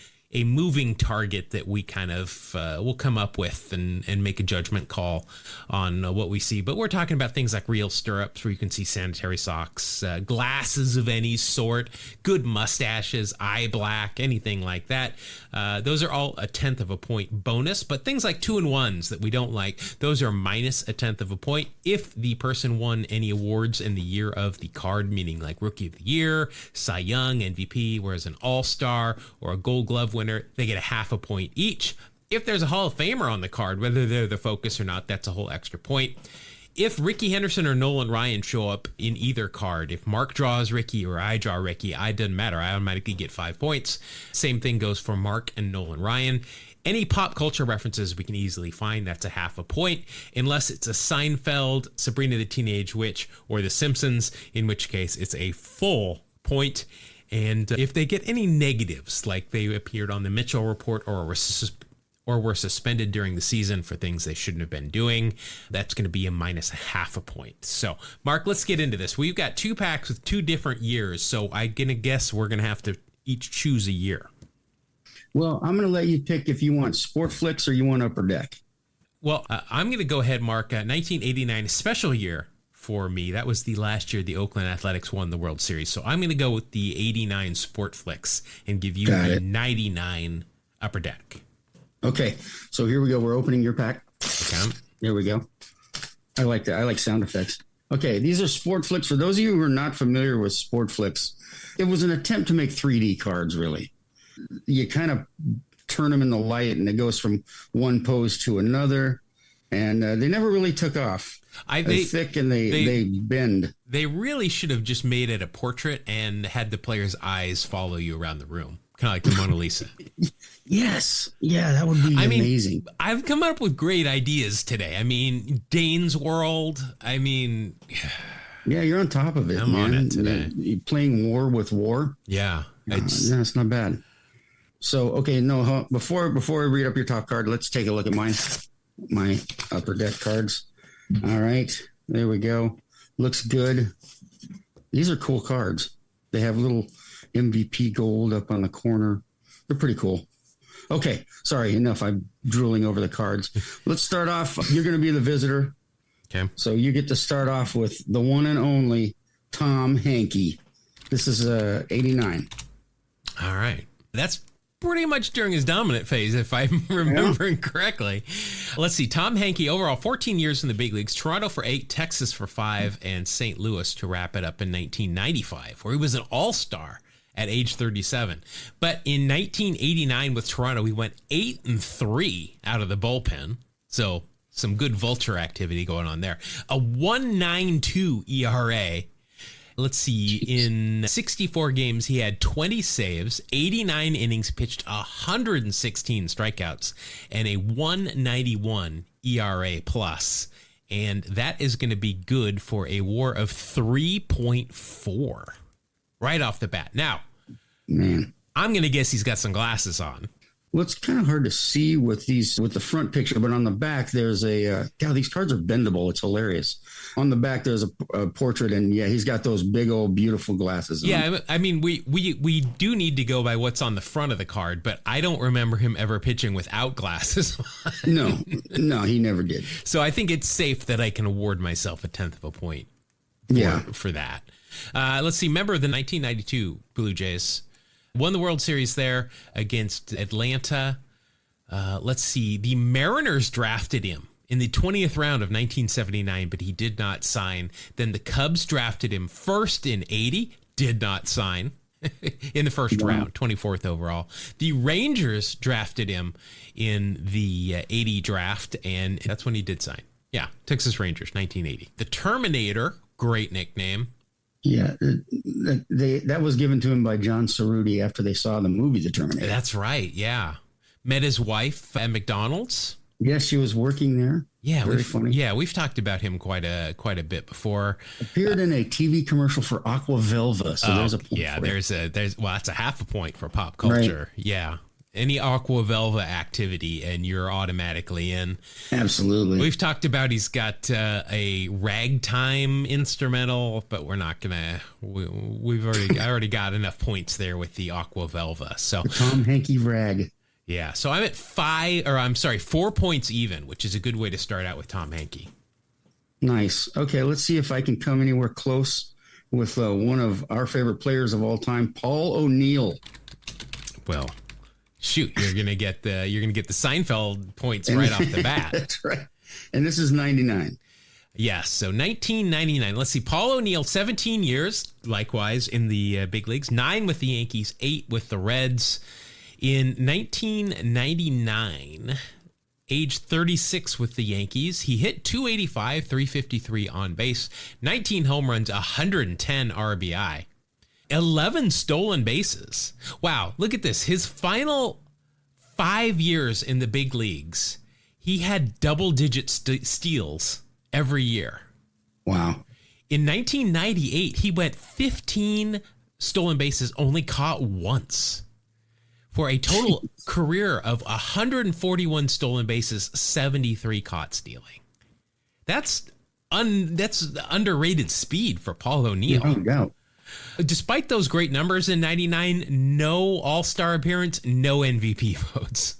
moving target that we kind of will come up with and make a judgment call on what we see. But we're talking about things like real stirrups where you can see sanitary socks, glasses of any sort, good mustaches, eye black, anything like that. Those are all 1/10 of a point bonus. But things like 2-in-1s that we don't like, those are minus 1/10 of a point if the person won any awards in the year of the card, meaning like Rookie of the Year, Cy Young, MVP, whereas an All-Star or a Gold Glove winner, they get a 0.5 point each. If there's a Hall of Famer on the card, whether they're the focus or not, that's a whole extra point. If Ricky Henderson or Nolan Ryan show up in either card, if Mark draws Ricky or I draw Ricky, it doesn't matter. I automatically get 5 points. Same thing goes for Mark and Nolan Ryan. Any pop culture references we can easily find, that's a 0.5 point, unless it's a Seinfeld, Sabrina the Teenage Witch, or The Simpsons, in which case it's a full point. And if they get any negatives, like they appeared on the Mitchell Report or were suspended during the season for things they shouldn't have been doing, that's going to be a minus 0.5 point. So, Mark, let's get into this. We've got 2 packs with 2 different years, so I'm going to guess we're going to have to each choose a year. Well, I'm going to let you pick if you want Sportflics or you want Upper Deck. Well, I'm going to go ahead, Mark. 1989, special year for me. That was the last year the Oakland Athletics won the World Series. So I'm going to go with the 89 Sportflics and give you the 99 Upper Deck. Okay, so here we go. We're opening your pack. Okay. There we go. I like that. I like sound effects. Okay, these are Sportflics. For those of you who are not familiar with Sportflics, it was an attempt to make 3D cards, really. You kind of turn them in the light, and it goes from one pose to another, and they never really took off. They're thick, and they bend. They really should have just made it a portrait and had the player's eyes follow you around the room. Kind of like the Mona Lisa. Yes. Yeah, that would be amazing. I've come up with great ideas today. I mean, Dane's World. I mean... Yeah, you're on top of it, I'm man. on it today. You're playing war with war. Yeah. It's not bad. So, okay, no, before I read up your top card, let's take a look at my Upper Deck cards. All right, there we go. Looks good. These are cool cards. They have little MVP gold up on the corner. They're pretty cool. Okay, sorry, enough. I'm drooling over the cards. Let's start off. You're going to be the visitor. Okay. So you get to start off with the one and only Tom Hankey. This is 89. All right. That's pretty much during his dominant phase, if I'm remembering correctly. Let's see. Tom Hankey, overall 14 years in the big leagues, Toronto for 8, Texas for 5, and St. Louis to wrap it up in 1995, where he was an all-star at age 37. But in 1989 with Toronto, he went 8-3 out of the bullpen. So some good vulture activity going on there. A 1.92 ERA. Let's see, in 64 games, he had 20 saves, 89 innings pitched, 116 strikeouts, and a 1.91 ERA plus. And that is going to be good for a WAR of 3.4 right off the bat. Now, man, I'm going to guess he's got some glasses on. Well, it's kind of hard to see with the front picture, but on the back there's these cards are bendable. It's hilarious. On the back there's a portrait, and yeah, he's got those big old beautiful glasses on. Yeah, I mean, we do need to go by what's on the front of the card, but I don't remember him ever pitching without glasses on. No, he never did. So I think it's safe that I can award myself a 10th of a point for that. Let's see, member of the 1992 Blue Jays. Won the World Series there against Atlanta. Let's see. The Mariners drafted him in the 20th round of 1979, but he did not sign. Then the Cubs drafted him first in 80, did not sign in the first round, 24th overall. The Rangers drafted him in the 80 draft, and that's when he did sign. Yeah, Texas Rangers, 1980. The Terminator, great nickname. Yeah, that was given to him by John Cerruti after they saw the movie The Terminator. That's right, yeah. Met his wife at McDonald's. Yes, she was working there. Yeah, very funny. Yeah, we've talked about him quite a bit before. Appeared in a TV commercial for Aqua Velva. So there's a point. Yeah, there's that's a half a point for pop culture. Right. Yeah. Any Aqua Velva activity and you're automatically in. Absolutely. We've talked about he's got a ragtime instrumental, but we're not gonna. I already got enough points there with the Aqua Velva. So the Tom Hankey rag. Yeah, so I'm at 4 points even, which is a good way to start out with Tom Hankey. Nice. Okay, let's see if I can come anywhere close with one of our favorite players of all time, Paul O'Neill. Well, shoot, you're gonna get the Seinfeld points right off the bat. That's right. And this is 99. Yes, so 1999. Let's see, Paul O'Neill, 17 years, likewise in the big leagues, 9 with the Yankees, 8 with the Reds. In 1999, age 36 with the Yankees, he hit 285, 353 on base, 19 home runs, 110 RBI, 11 stolen bases. Wow, look at this. His final 5 years in the big leagues, he had double-digit steals every year. Wow. In 1998, he went 15 stolen bases, only caught once. For a total career of 141 stolen bases, 73 caught stealing. That's underrated speed for Paul O'Neill. No doubt. Despite those great numbers in 99, no All-Star appearance, no MVP votes.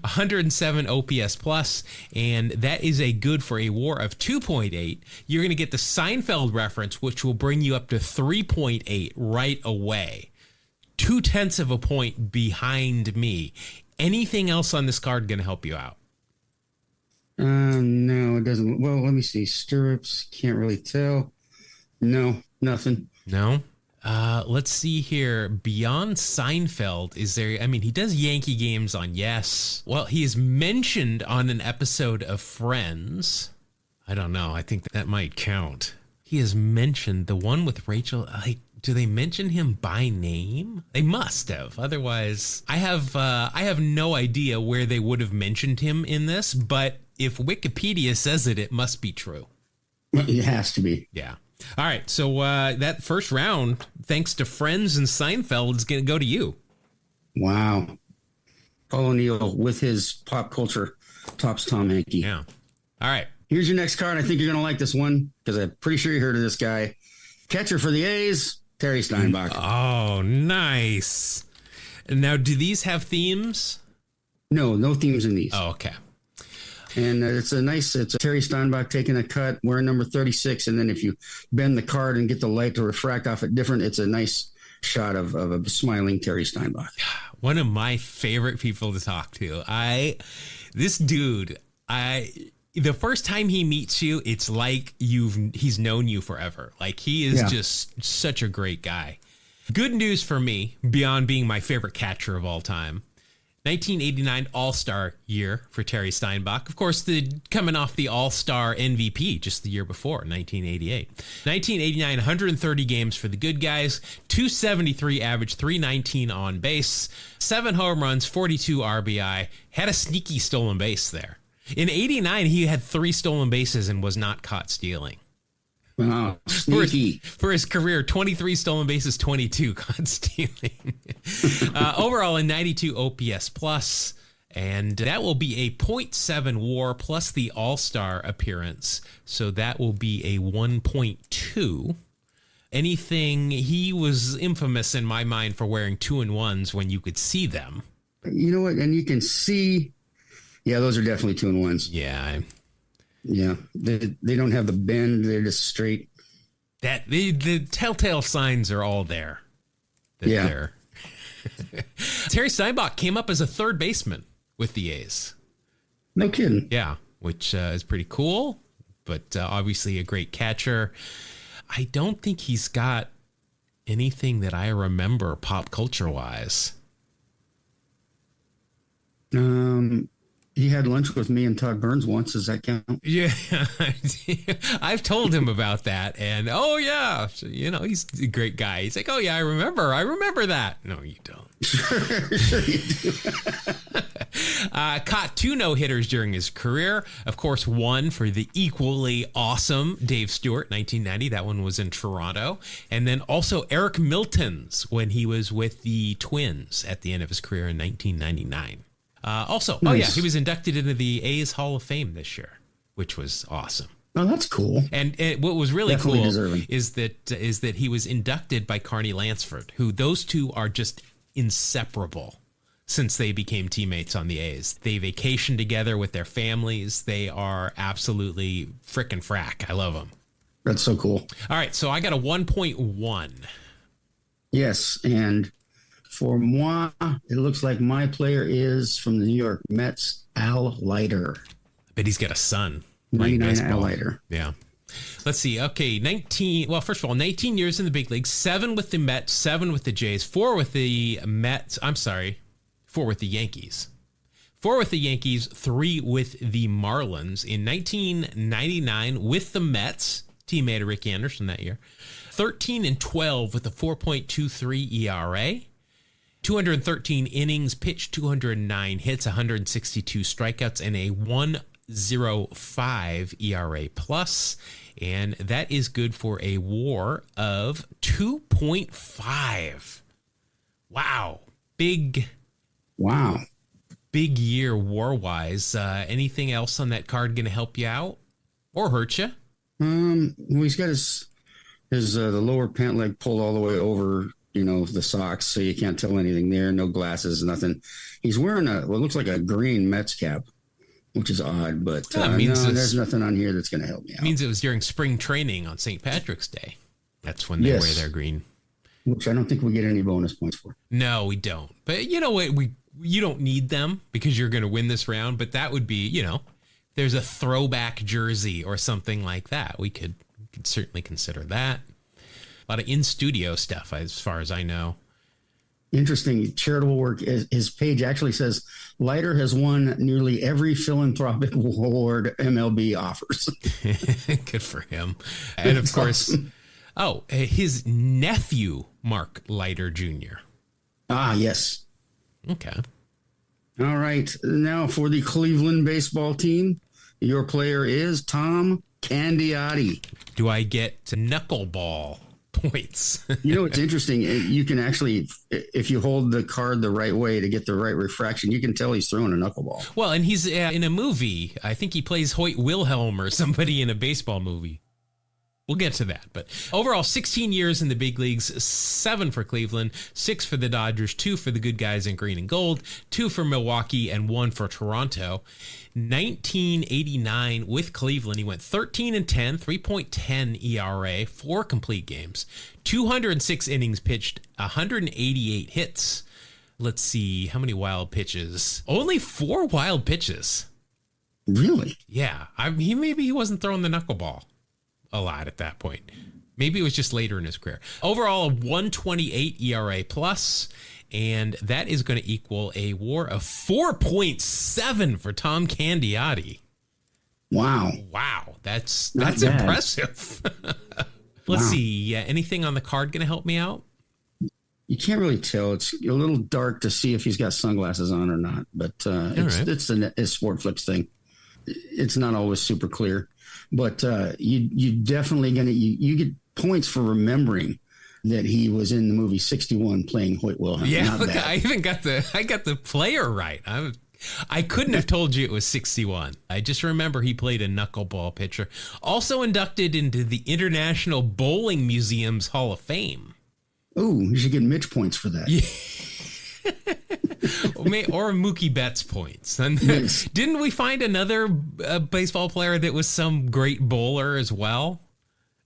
107 OPS plus, and that is a good for a WAR of 2.8. You're going to get the Seinfeld reference, which will bring you up to 3.8 right away. 0.2 of a point behind me. Anything else on this card going to help you out? No, it doesn't. Well, let me see. Stirrups, can't really tell. No, nothing. No? Let's see here. Beyond Seinfeld, is there... I mean, he does Yankee games on Yes. Well, he is mentioned on an episode of Friends. I don't know. I think that might count. He is mentioned. The one with Rachel... Do they mention him by name? They must have. Otherwise, I have no idea where they would have mentioned him in this, but if Wikipedia says it, it must be true. It has to be. Yeah. All right. So that first round, thanks to Friends and Seinfeld, is going to go to you. Wow. Paul O'Neill with his pop culture tops Tom Hankey. Yeah. All right. Here's your next card. I think you're going to like this one because I'm pretty sure you heard of this guy. Catcher for the A's, Terry Steinbach. Oh, nice. Now, do these have themes? No themes in these. Oh, okay. And it's a Terry Steinbach taking a cut, wearing number 36. And then if you bend the card and get the light to refract off it different, it's a nice shot of a smiling Terry Steinbach. One of my favorite people to talk to. The first time he meets you, it's like he's known you forever. Like, he is just such a great guy. Good news for me, beyond being my favorite catcher of all time. 1989 All-Star year for Terry Steinbach. Of course, coming off the All-Star MVP just the year before, 1988. 1989, 130 games for the good guys, 273 average, 319 on base, 7 home runs, 42 RBI, had a sneaky stolen base there. In 89, he had 3 stolen bases and was not caught stealing. Wow, sneaky. For his career, 23 stolen bases, 22 caught stealing. Overall, a 92 OPS plus, and that will be a .7 WAR plus the All-Star appearance. So that will be a 1.2. Anything, he was infamous in my mind for wearing 2-in-1s when you could see them. You know what? And you can see, yeah, those are definitely 2-in-1s. Yeah. Yeah, they don't have the bend; they're just straight. That the telltale signs are all there. Yeah. Terry Steinbach came up as a third baseman with the A's. No kidding. Yeah, which is pretty cool, but obviously a great catcher. I don't think he's got anything that I remember pop culture wise. He had lunch with me and Todd Burns once. Does that count? Yeah, I've told him about that. And, oh, yeah, you know, he's a great guy. He's like, oh, yeah, I remember that. No, you don't. Sure you do. Caught 2 no-hitters during his career. Of course, one for the equally awesome Dave Stewart, 1990. That one was in Toronto. And then also Eric Milton's when he was with the Twins at the end of his career in 1999. Also, nice. Oh yeah, he was inducted into the A's Hall of Fame this year, which was awesome. Oh, that's cool. And what was really Definitely cool deserving. is that he was inducted by Carney Lansford, who those two are just inseparable since they became teammates on the A's. They vacation together with their families. They are absolutely frickin' frack. I love them. That's so cool. All right, so I got a 1.1. Yes, and for moi, it looks like my player is from the New York Mets, Al Leiter. I bet he's got a son. 99 Al Leiter. Yeah. Let's see. Okay, 19. Well, first of all, 19 years in the big leagues, 7 with the Mets, 7 with the Jays, 4 with the Mets. I'm sorry, 4 with the Yankees. 4 with the Yankees, 3 with the Marlins. In 1999 with the Mets, teammate of Rick Anderson that year. 13-12 with a 4.23 ERA. 213 innings pitched, 209 hits, 162 strikeouts, and a 1.05 ERA plus. And that is good for a WAR of 2.5. Wow. Big year WAR-wise. Anything else on that card going to help you out or hurt you? Well, he's got his the lower pant leg pulled all the way over, you know, the socks, so you can't tell anything there. No glasses, nothing. He's wearing what looks like a green Mets cap, which is odd, but there's nothing on here that's going to help me out. Means it was during spring training on St. Patrick's Day. That's when they wear their green. Which I don't think we get any bonus points for. No, we don't. But you know what? You don't need them because you're going to win this round. But that would be, you know, there's a throwback jersey or something like that. We could certainly consider that. A lot of in-studio stuff, as far as I know. Interesting charitable work. His page actually says Leiter has won nearly every philanthropic award MLB offers. Good for him. And of course, his nephew, Mark Leiter Jr. Ah, yes. Okay. All right. Now for the Cleveland baseball team, your player is Tom Candiotti. Do I get knuckleball points? You know, it's interesting. You can actually, if you hold the card the right way to get the right refraction, you can tell he's throwing a knuckleball. Well, and he's in a movie. I think he plays Hoyt Wilhelm or somebody in a baseball movie. We'll get to that. But overall, 16 years in the big leagues, 7 for Cleveland, 6 for the Dodgers, 2 for the good guys in green and gold, 2 for Milwaukee, and 1 for Toronto. 1989 with Cleveland, he went 13-10, 3.10 ERA, 4 complete games, 206 innings pitched, 188 hits. Let's see, how many wild pitches? Only 4 wild pitches. Really? Yeah. Maybe he wasn't throwing the knuckleball a lot at that point. Maybe it was just later in his career. Overall, a 1.28 ERA plus, and that is going to equal a WAR of 4.7 for Tom Candiotti. Wow. That's bad. impressive. Let's see. Anything on the card going to help me out? You can't really tell. It's a little dark to see if he's got sunglasses on or not, but it's the Sportflics thing. It's not always super clear. but you definitely you get points for remembering that he was in the movie 61 playing Hoyt Wilhelm. Yeah, look, I even got the player right. I couldn't have told you it was 61. I just remember he played a knuckleball pitcher. Also inducted into the International Bowling Museum's Hall of Fame. Oh, you should get Mitch points for that. Yeah. Or Mookie Betts points. And Yes. Didn't we find another baseball player that was some great bowler as well?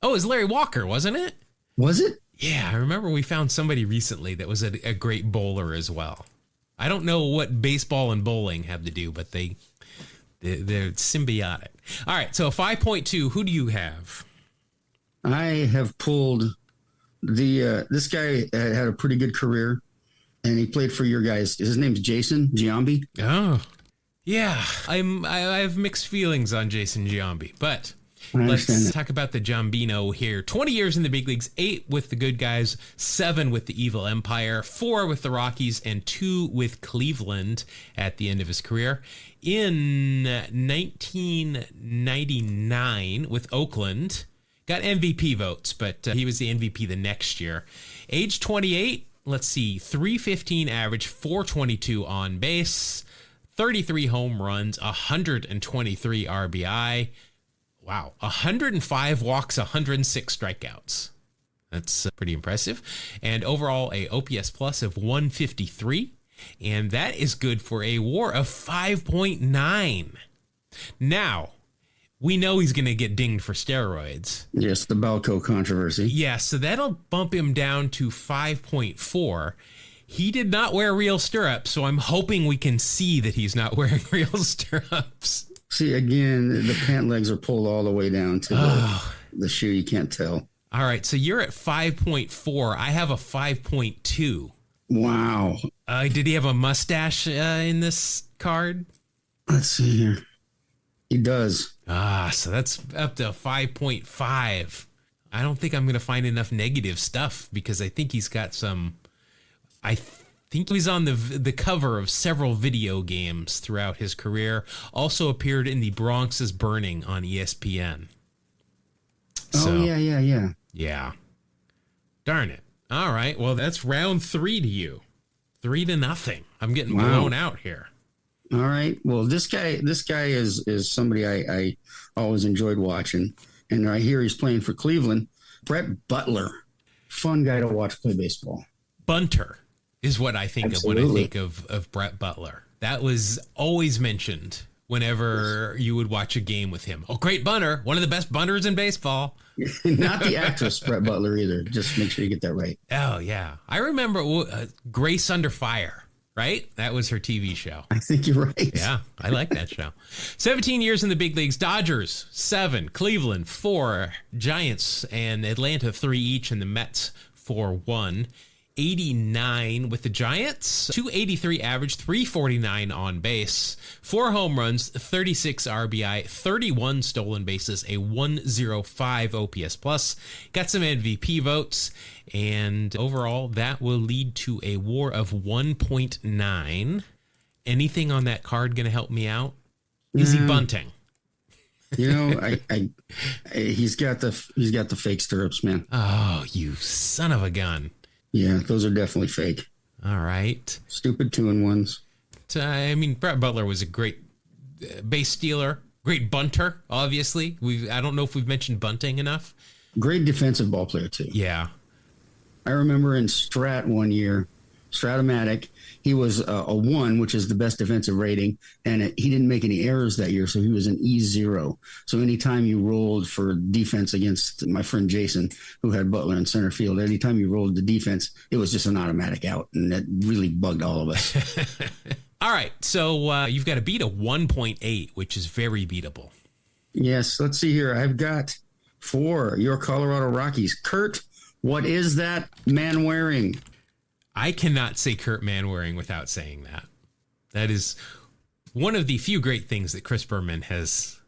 Oh, it was Larry Walker, wasn't it? Was it? Yeah, I remember we found somebody recently that was a great bowler as well. I don't know what baseball and bowling have to do, but they're symbiotic. All right, so 5.2, who do you have? I have pulled this guy had a pretty good career, and he played for your guys. His name's Jason Giambi. Oh, yeah. I have mixed feelings on Jason Giambi, but let's talk about the Giambino here. 20 years in the big leagues, 8 with the good guys, 7 with the evil empire, 4 with the Rockies, and 2 with Cleveland at the end of his career. In 1999 with Oakland, got MVP votes, but he was the MVP the next year. Age 28, let's see, 315 average, 422 on base, 33 home runs, 123 RBI. Wow, 105 walks, 106 strikeouts. That's pretty impressive. And overall, a OPS plus of 153. And that is good for a WAR of 5.9. Now, we know he's going to get dinged for steroids. Yes, the Balco controversy. Yeah, so that'll bump him down to 5.4. He did not wear real stirrups, so I'm hoping we can see that he's not wearing real stirrups. See, again, the pant legs are pulled all the way down to the shoe. You can't tell. All right, so you're at 5.4. I have a 5.2. Wow. Did he have a mustache in this card? Let's see here. He does. So that's up to 5.5. I don't think I'm going to find enough negative stuff because I think he's got some... I think he was on the cover of several video games throughout his career. Also appeared in The Bronx is Burning on ESPN. So, yeah. Yeah. Darn it. All right. Well, that's round 3 to you. 3-0. I'm getting blown out here. All right. Well, this guy is somebody I always enjoyed watching, and I hear he's playing for Cleveland. Brett Butler, fun guy to watch play baseball. Bunter is what I think Absolutely. of when I think of Brett Butler. That was always mentioned whenever you would watch a game with him. Oh, great bunter. One of the best bunters in baseball. Not the actress Brett Butler either. Just make sure you get that right. Oh, yeah. I remember Grace Under Fire, right? That was her TV show. I think you're right. Yeah, I like that show. 17 years in the big leagues. Dodgers, 7. Cleveland, 4. Giants and Atlanta, 3 each. And the Mets, 4-1. 89 with the Giants, 283 average, 349 on base, 4 home runs, 36 RBI, 31 stolen bases, a 105 OPS plus, got some MVP votes, and overall that will lead to a WAR of 1.9. Anything on that card going to help me out? Is he bunting? You know, he's got the fake stirrups, man. Oh, you son of a gun. Yeah, those are definitely fake. All right. Stupid 2-in-1s. I mean, Brett Butler was a great base stealer, great bunter, obviously. I don't know if we've mentioned bunting enough. Great defensive ball player, too. Yeah. I remember in Strat one year, Stratomatic, he was a 1, which is the best defensive rating, and he didn't make any errors that year, so he was an E0. So anytime you rolled for defense against my friend Jason, who had Butler in center field, anytime you rolled the defense, it was just an automatic out, and that really bugged all of us. All right, so you've got to beat a 1.8, which is very beatable. Yes, let's see here. I've got for your Colorado Rockies. Kurt, what is that man wearing? I cannot say Kurt Manwaring without saying that. That is one of the few great things that Chris Berman has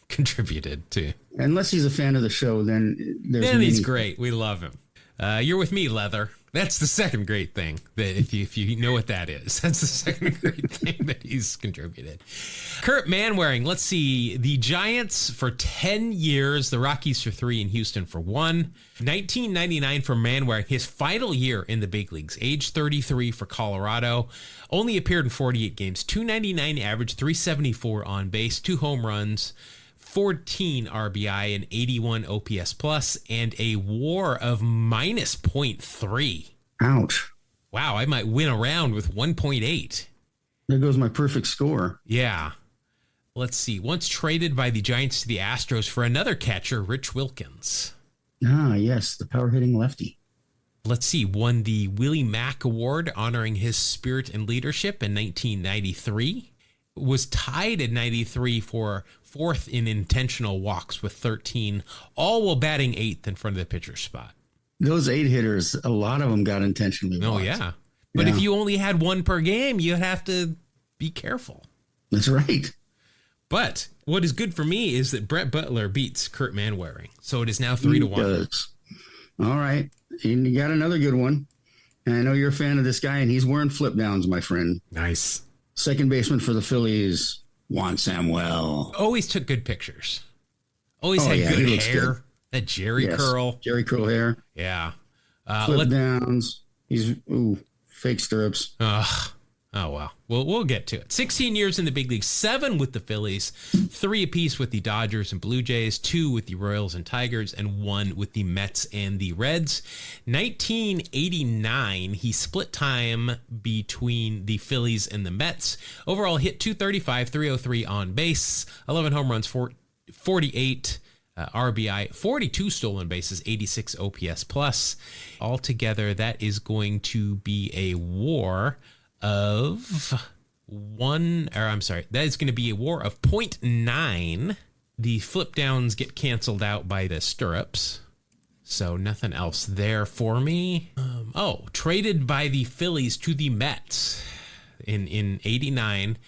contributed to. Unless he's a fan of the show, then there's Then he's great. We love him. You're with me, Leather. That's the second great thing that if you know what that is, that's the second great thing that he's contributed. Kurt Manwaring, let's see. The Giants for 10 years, the Rockies for 3, and Houston for 1. 1999 for Manwaring, his final year in the big leagues, age 33 for Colorado. Only appeared in 48 games, 299 average, 374 on base, 2 home runs, 14 RBI, and 81 OPS plus, and a WAR of minus 0.3. Ouch. Wow, I might win a round with 1.8. There goes my perfect score. Yeah. Let's see. Once traded by the Giants to the Astros for another catcher, Rich Wilkins. Ah, yes, the power hitting lefty. Let's see. Won the Willie Mack Award honoring his spirit and leadership in 1993. Was tied in 93 for 4th in intentional walks with 13, all while batting 8th in front of the pitcher's spot. Those 8 hitters, a lot of them got intentionally walked. Oh, yeah. But if you only had 1 per game, you'd have to be careful. That's right. But what is good for me is that Brett Butler beats Kurt Manwaring. So it is now 3-1. All right. And you got another good one. And I know you're a fan of this guy, and he's wearing flip downs, my friend. Nice. Second baseman for the Phillies, Juan Samuel. Always took good pictures. Always had good hair. Good. That Jerry curl. Jerry curl hair. Yeah. Flip downs. He's, fake stirrups. Oh, well. We'll get to it. 16 years in the big league, 7 with the Phillies, 3 apiece with the Dodgers and Blue Jays, 2 with the Royals and Tigers, and 1 with the Mets and the Reds. 1989, he split time between the Phillies and the Mets. Overall hit 235, 303 on base, 11 home runs, 48 RBI, 42 stolen bases, 86 OPS plus. Altogether, that is going to be a WAR of that is going to be a WAR of 0.9. The flip downs get canceled out by the stirrups, so nothing else there for me. Traded by the Phillies to the Mets in 89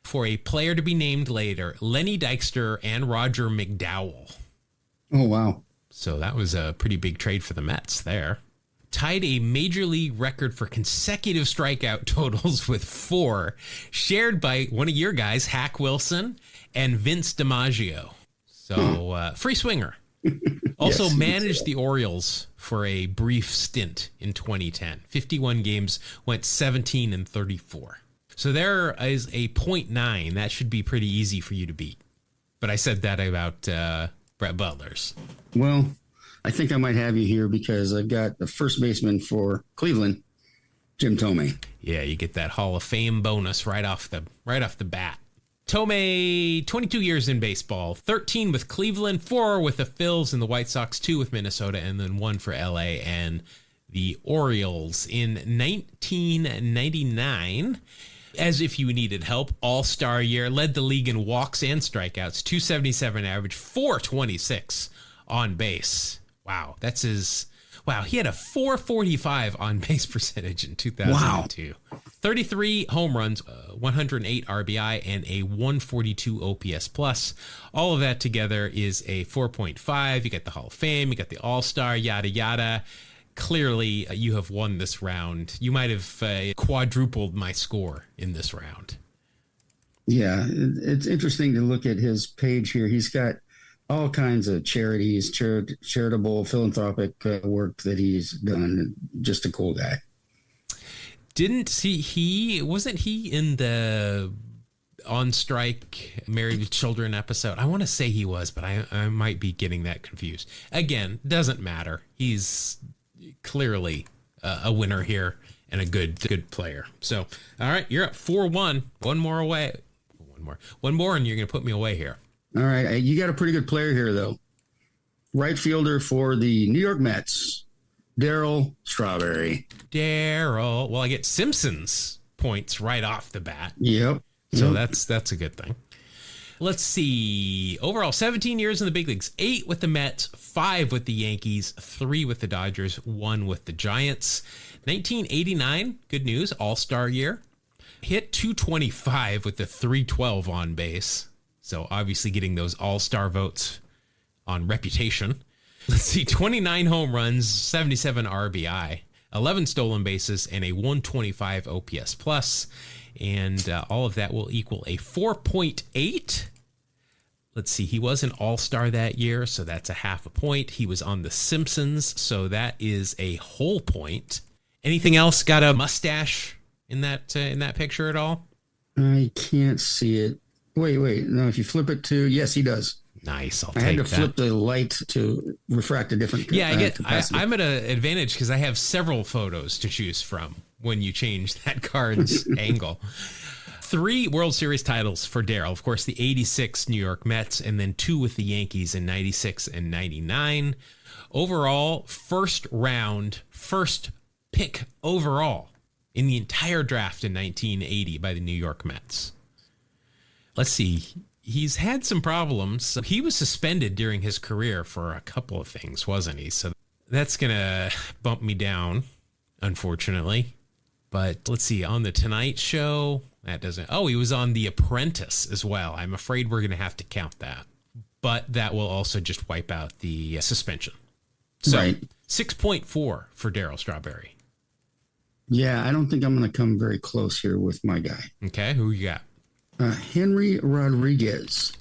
for a player to be named later, Lenny Dykstra and Roger McDowell. Oh, wow. So that was a pretty big trade for the Mets there. Tied a major league record for consecutive strikeout totals with 4, shared by one of your guys, Hack Wilson and Vince DiMaggio. So free swinger. Also managed the Orioles for a brief stint in 2010. 51 games, went 17-34. So there is a 0.9. That should be pretty easy for you to beat. But I said that about Brett Butler's. Well, I think I might have you here because I've got the first baseman for Cleveland, Jim Thome. Yeah, you get that Hall of Fame bonus right off the bat. Thome, 22 years in baseball, 13 with Cleveland, 4 with the Phils and the White Sox, 2 with Minnesota, and then 1 for LA and the Orioles. In 1999, as if you needed help, all-star year, led the league in walks and strikeouts, 277 average, 426 on base. Wow, he had a 445 on base percentage in 2002. Wow. 33 home runs, 108 RBI, and a 142 OPS plus. All of that together is a 4.5. You get the Hall of Fame, you got the All-Star, yada, yada. Clearly, you have won this round. You might have quadrupled my score in this round. Yeah, it's interesting to look at his page here. He's got all kinds of charities, charitable, philanthropic work that he's done. Just a cool guy. Wasn't he in the On Strike Married with Children episode? I want to say he was, but I might be getting that confused. Again, doesn't matter. He's clearly a winner here and a good player. So, all right, you're up 4-1. One more, and you're going to put me away here. All right. You got a pretty good player here, though. Right fielder for the New York Mets, Darryl Strawberry. Well, I get Simpsons points right off the bat. Yep. So that's a good thing. Let's see. Overall, 17 years in the big leagues, 8 with the Mets, 5 with the Yankees, 3 with the Dodgers, 1 with the Giants. 1989, good news, all-star year. Hit 225 with the 312 on base. So obviously getting those all-star votes on reputation. Let's see, 29 home runs, 77 RBI, 11 stolen bases, and a 125 OPS plus. And all of that will equal a 4.8. Let's see, he was an all-star that year, so that's a half a point. He was on The Simpsons, so that is a whole point. Anything else? Got a mustache in that picture at all? I can't see it. Wait. No, if you flip it to, yes, he does. Nice. I had to flip the light to refract a different. Yeah, I'm at an advantage because I have several photos to choose from when you change that card's angle. 3 World Series titles for Darryl. Of course, the 86 New York Mets, and then 2 with the Yankees in 96 and 99. Overall, first pick overall in the entire draft in 1980 by the New York Mets. Let's see. He's had some problems. He was suspended during his career for a couple of things, wasn't he? So that's going to bump me down, unfortunately. But let's see. On The Tonight Show, that doesn't. Oh, he was on The Apprentice as well. I'm afraid we're going to have to count that. But that will also just wipe out the suspension. So right. 6.4 for Darryl Strawberry. Yeah, I don't think I'm going to come very close here with my guy. Okay, who you got? Henry Rodriguez.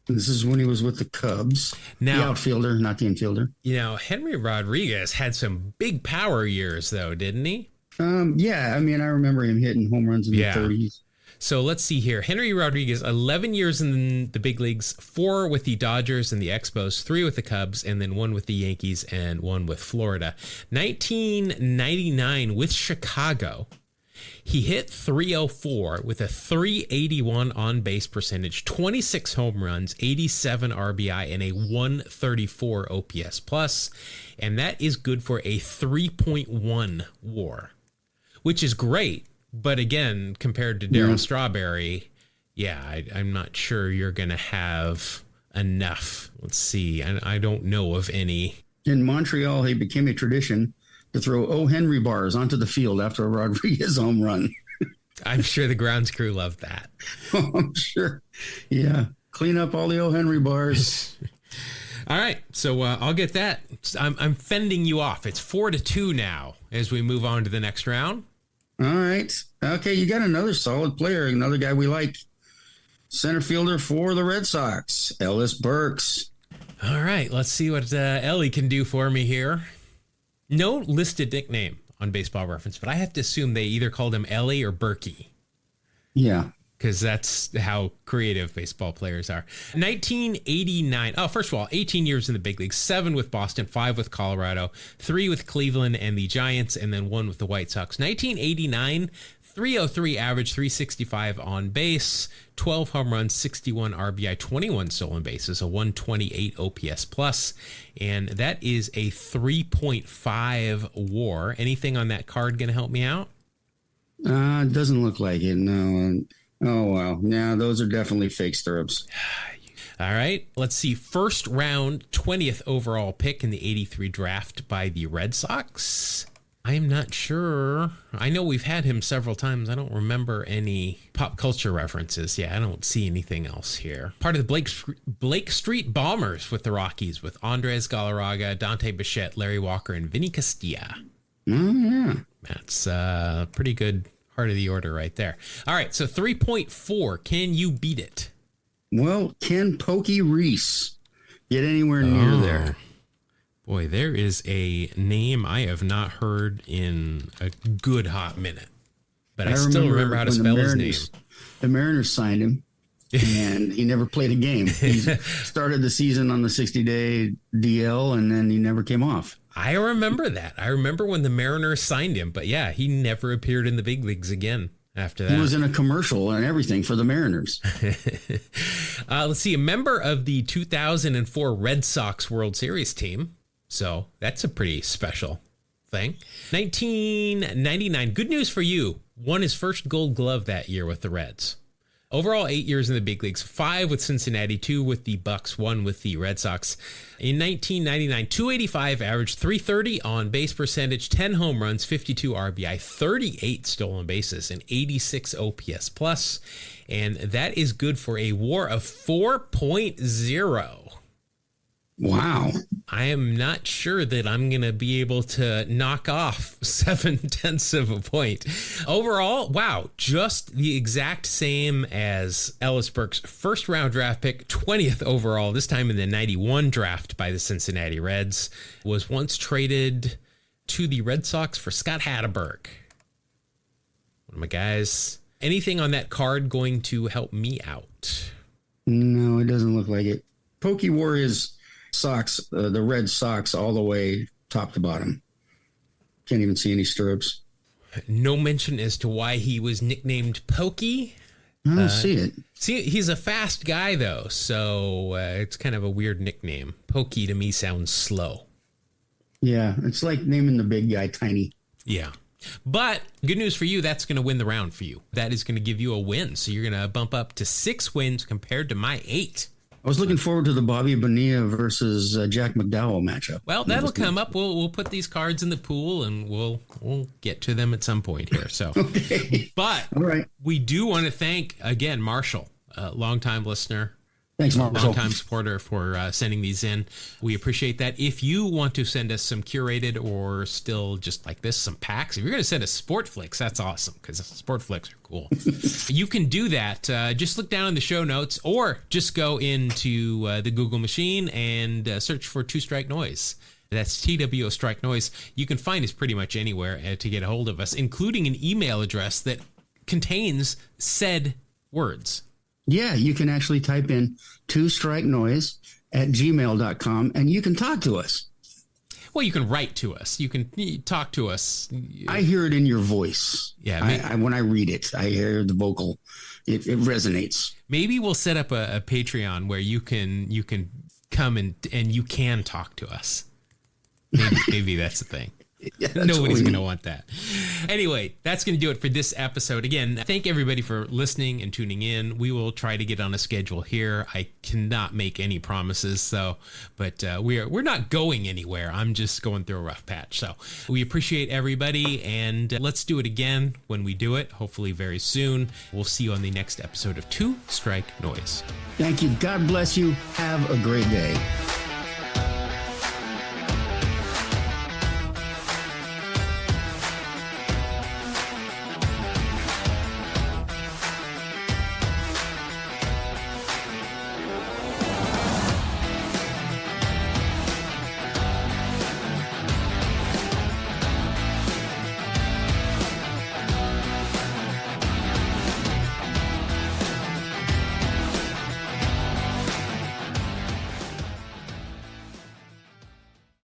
This is when he was with the Cubs. Now, the outfielder, not the infielder. You know, Henry Rodriguez had some big power years, though, didn't he? Yeah, I mean, I remember him hitting home runs in the 30s. So let's see here. Henry Rodriguez, 11 years in the big leagues, 4 with the Dodgers and the Expos, 3 with the Cubs, and then 1 with the Yankees and 1 with Florida. 1999 with Chicago. He hit .304 with a .381 on-base percentage, 26 home runs, 87 RBI, and a 134 OPS plus, and that is good for a 3.1 WAR, which is great. But again, compared to Darryl Strawberry, I'm not sure you're going to have enough. Let's see. I don't know of any. In Montreal, he became a tradition to throw O. Henry bars onto the field after a Rodriguez home run. I'm sure the grounds crew loved that. Oh, I'm sure. Yeah. Clean up all the O. Henry bars. All right. So I'll get that. I'm fending you off. It's 4-2 now as we move on to the next round. All right. Okay. You got another solid player, another guy we like. Center fielder for the Red Sox, Ellis Burks. All right. Let's see what Ellie can do for me here. No listed nickname on Baseball Reference, but I have to assume they either called him Ellie or Berkey. Yeah. Because that's how creative baseball players are. 1989. Oh, first of all, 18 years in the big leagues, 7 with Boston, 5 with Colorado, 3 with Cleveland and the Giants, and then 1 with the White Sox. 1989, 303 average, 365 on base, 12 home runs, 61 RBI, 21 stolen bases, a 128 OPS plus, and that is a 3.5 WAR. Anything on that card going to help me out? It doesn't look like it, no. Oh, well. Yeah, those are definitely fake stirrups. All right. Let's see. First round, 20th overall pick in the 83 draft by the Red Sox. I'm not sure. I know we've had him several times. I don't remember any pop culture references. Yeah, I don't see anything else here. Part of the Blake Street Bombers with the Rockies with Andres Galarraga, Dante Bichette, Larry Walker, and Vinny Castilla. Oh, yeah. That's pretty good heart of the order right there. All right, so 3.4. Can you beat it? Well, can Pokey Reese get anywhere near there? Boy, there is a name I have not heard in a good hot minute. But I still remember how to spell his name. The Mariners signed him, and he never played a game. He started the season on the 60-day DL, and then he never came off. I remember that. I remember when the Mariners signed him. But yeah, he never appeared in the big leagues again after that. He was in a commercial and everything for the Mariners. Let's see. A member of the 2004 Red Sox World Series team. So that's a pretty special thing. 1999. Good news for you. Won his first Gold Glove that year with the Reds. Overall, 8 years in the big leagues, 5 with Cincinnati, 2 with the Bucks, 1 with the Red Sox. In 1999, 285 average, 330 on base percentage, 10 home runs, 52 RBI, 38 stolen bases, and 86 OPS plus. And that is good for a WAR of 4.0. Wow. I am not sure that I'm going to be able to knock off 0.7 of a point. Overall, wow, just the exact same as Ellis Burke's first round draft pick, 20th overall, this time in the 91 draft by the Cincinnati Reds, was once traded to the Red Sox for Scott Hatteberg. One of my guys. Anything on that card going to help me out? No, it doesn't look like it. Pokey wore his socks, the red socks, all the way top to bottom. Can't even see any stirrups. No mention as to why he was nicknamed Pokey. I don't see it. See, he's a fast guy, though, so it's kind of a weird nickname. Pokey to me sounds slow. Yeah, it's like naming the big guy Tiny. Yeah. But good news for you, that's going to win the round for you. That is going to give you a win. So you're going to bump up to 6 wins compared to my 8. I was looking forward to the Bobby Bonilla versus Jack McDowell matchup. Well, that'll come up. We'll put these cards in the pool and we'll get to them at some point here. So, Okay. But All right. we do want to thank again Marshall, a longtime listener. Thanks, Marshall. Longtime supporter for sending these in. We appreciate that. If you want to send us some curated or still just like this, some packs, if you're going to send us Sportflics, that's awesome because Sportflics are cool. You can do that. Just look down in the show notes or just go into the Google machine and search for Two Strike Noise. That's TWO Strike Noise. You can find us pretty much anywhere to get a hold of us, including an email address that contains said words. Yeah, you can actually type in twostrikenoise@gmail.com and you can talk to us. Well, you can write to us. You can talk to us. I hear it in your voice. Yeah. When I read it, I hear the vocal. It resonates. Maybe we'll set up a Patreon where you can come and you can talk to us. Maybe that's the thing. Yeah, Nobody's going to want that. Anyway, that's going to do it for this episode. Again, thank everybody for listening and tuning in. We will try to get on a schedule here. I cannot make any promises, but we're not going anywhere. I'm just going through a rough patch. So we appreciate everybody, and let's do it again when we do it, hopefully very soon. We'll see you on the next episode of Two Strike Noise. Thank you. God bless you. Have a great day.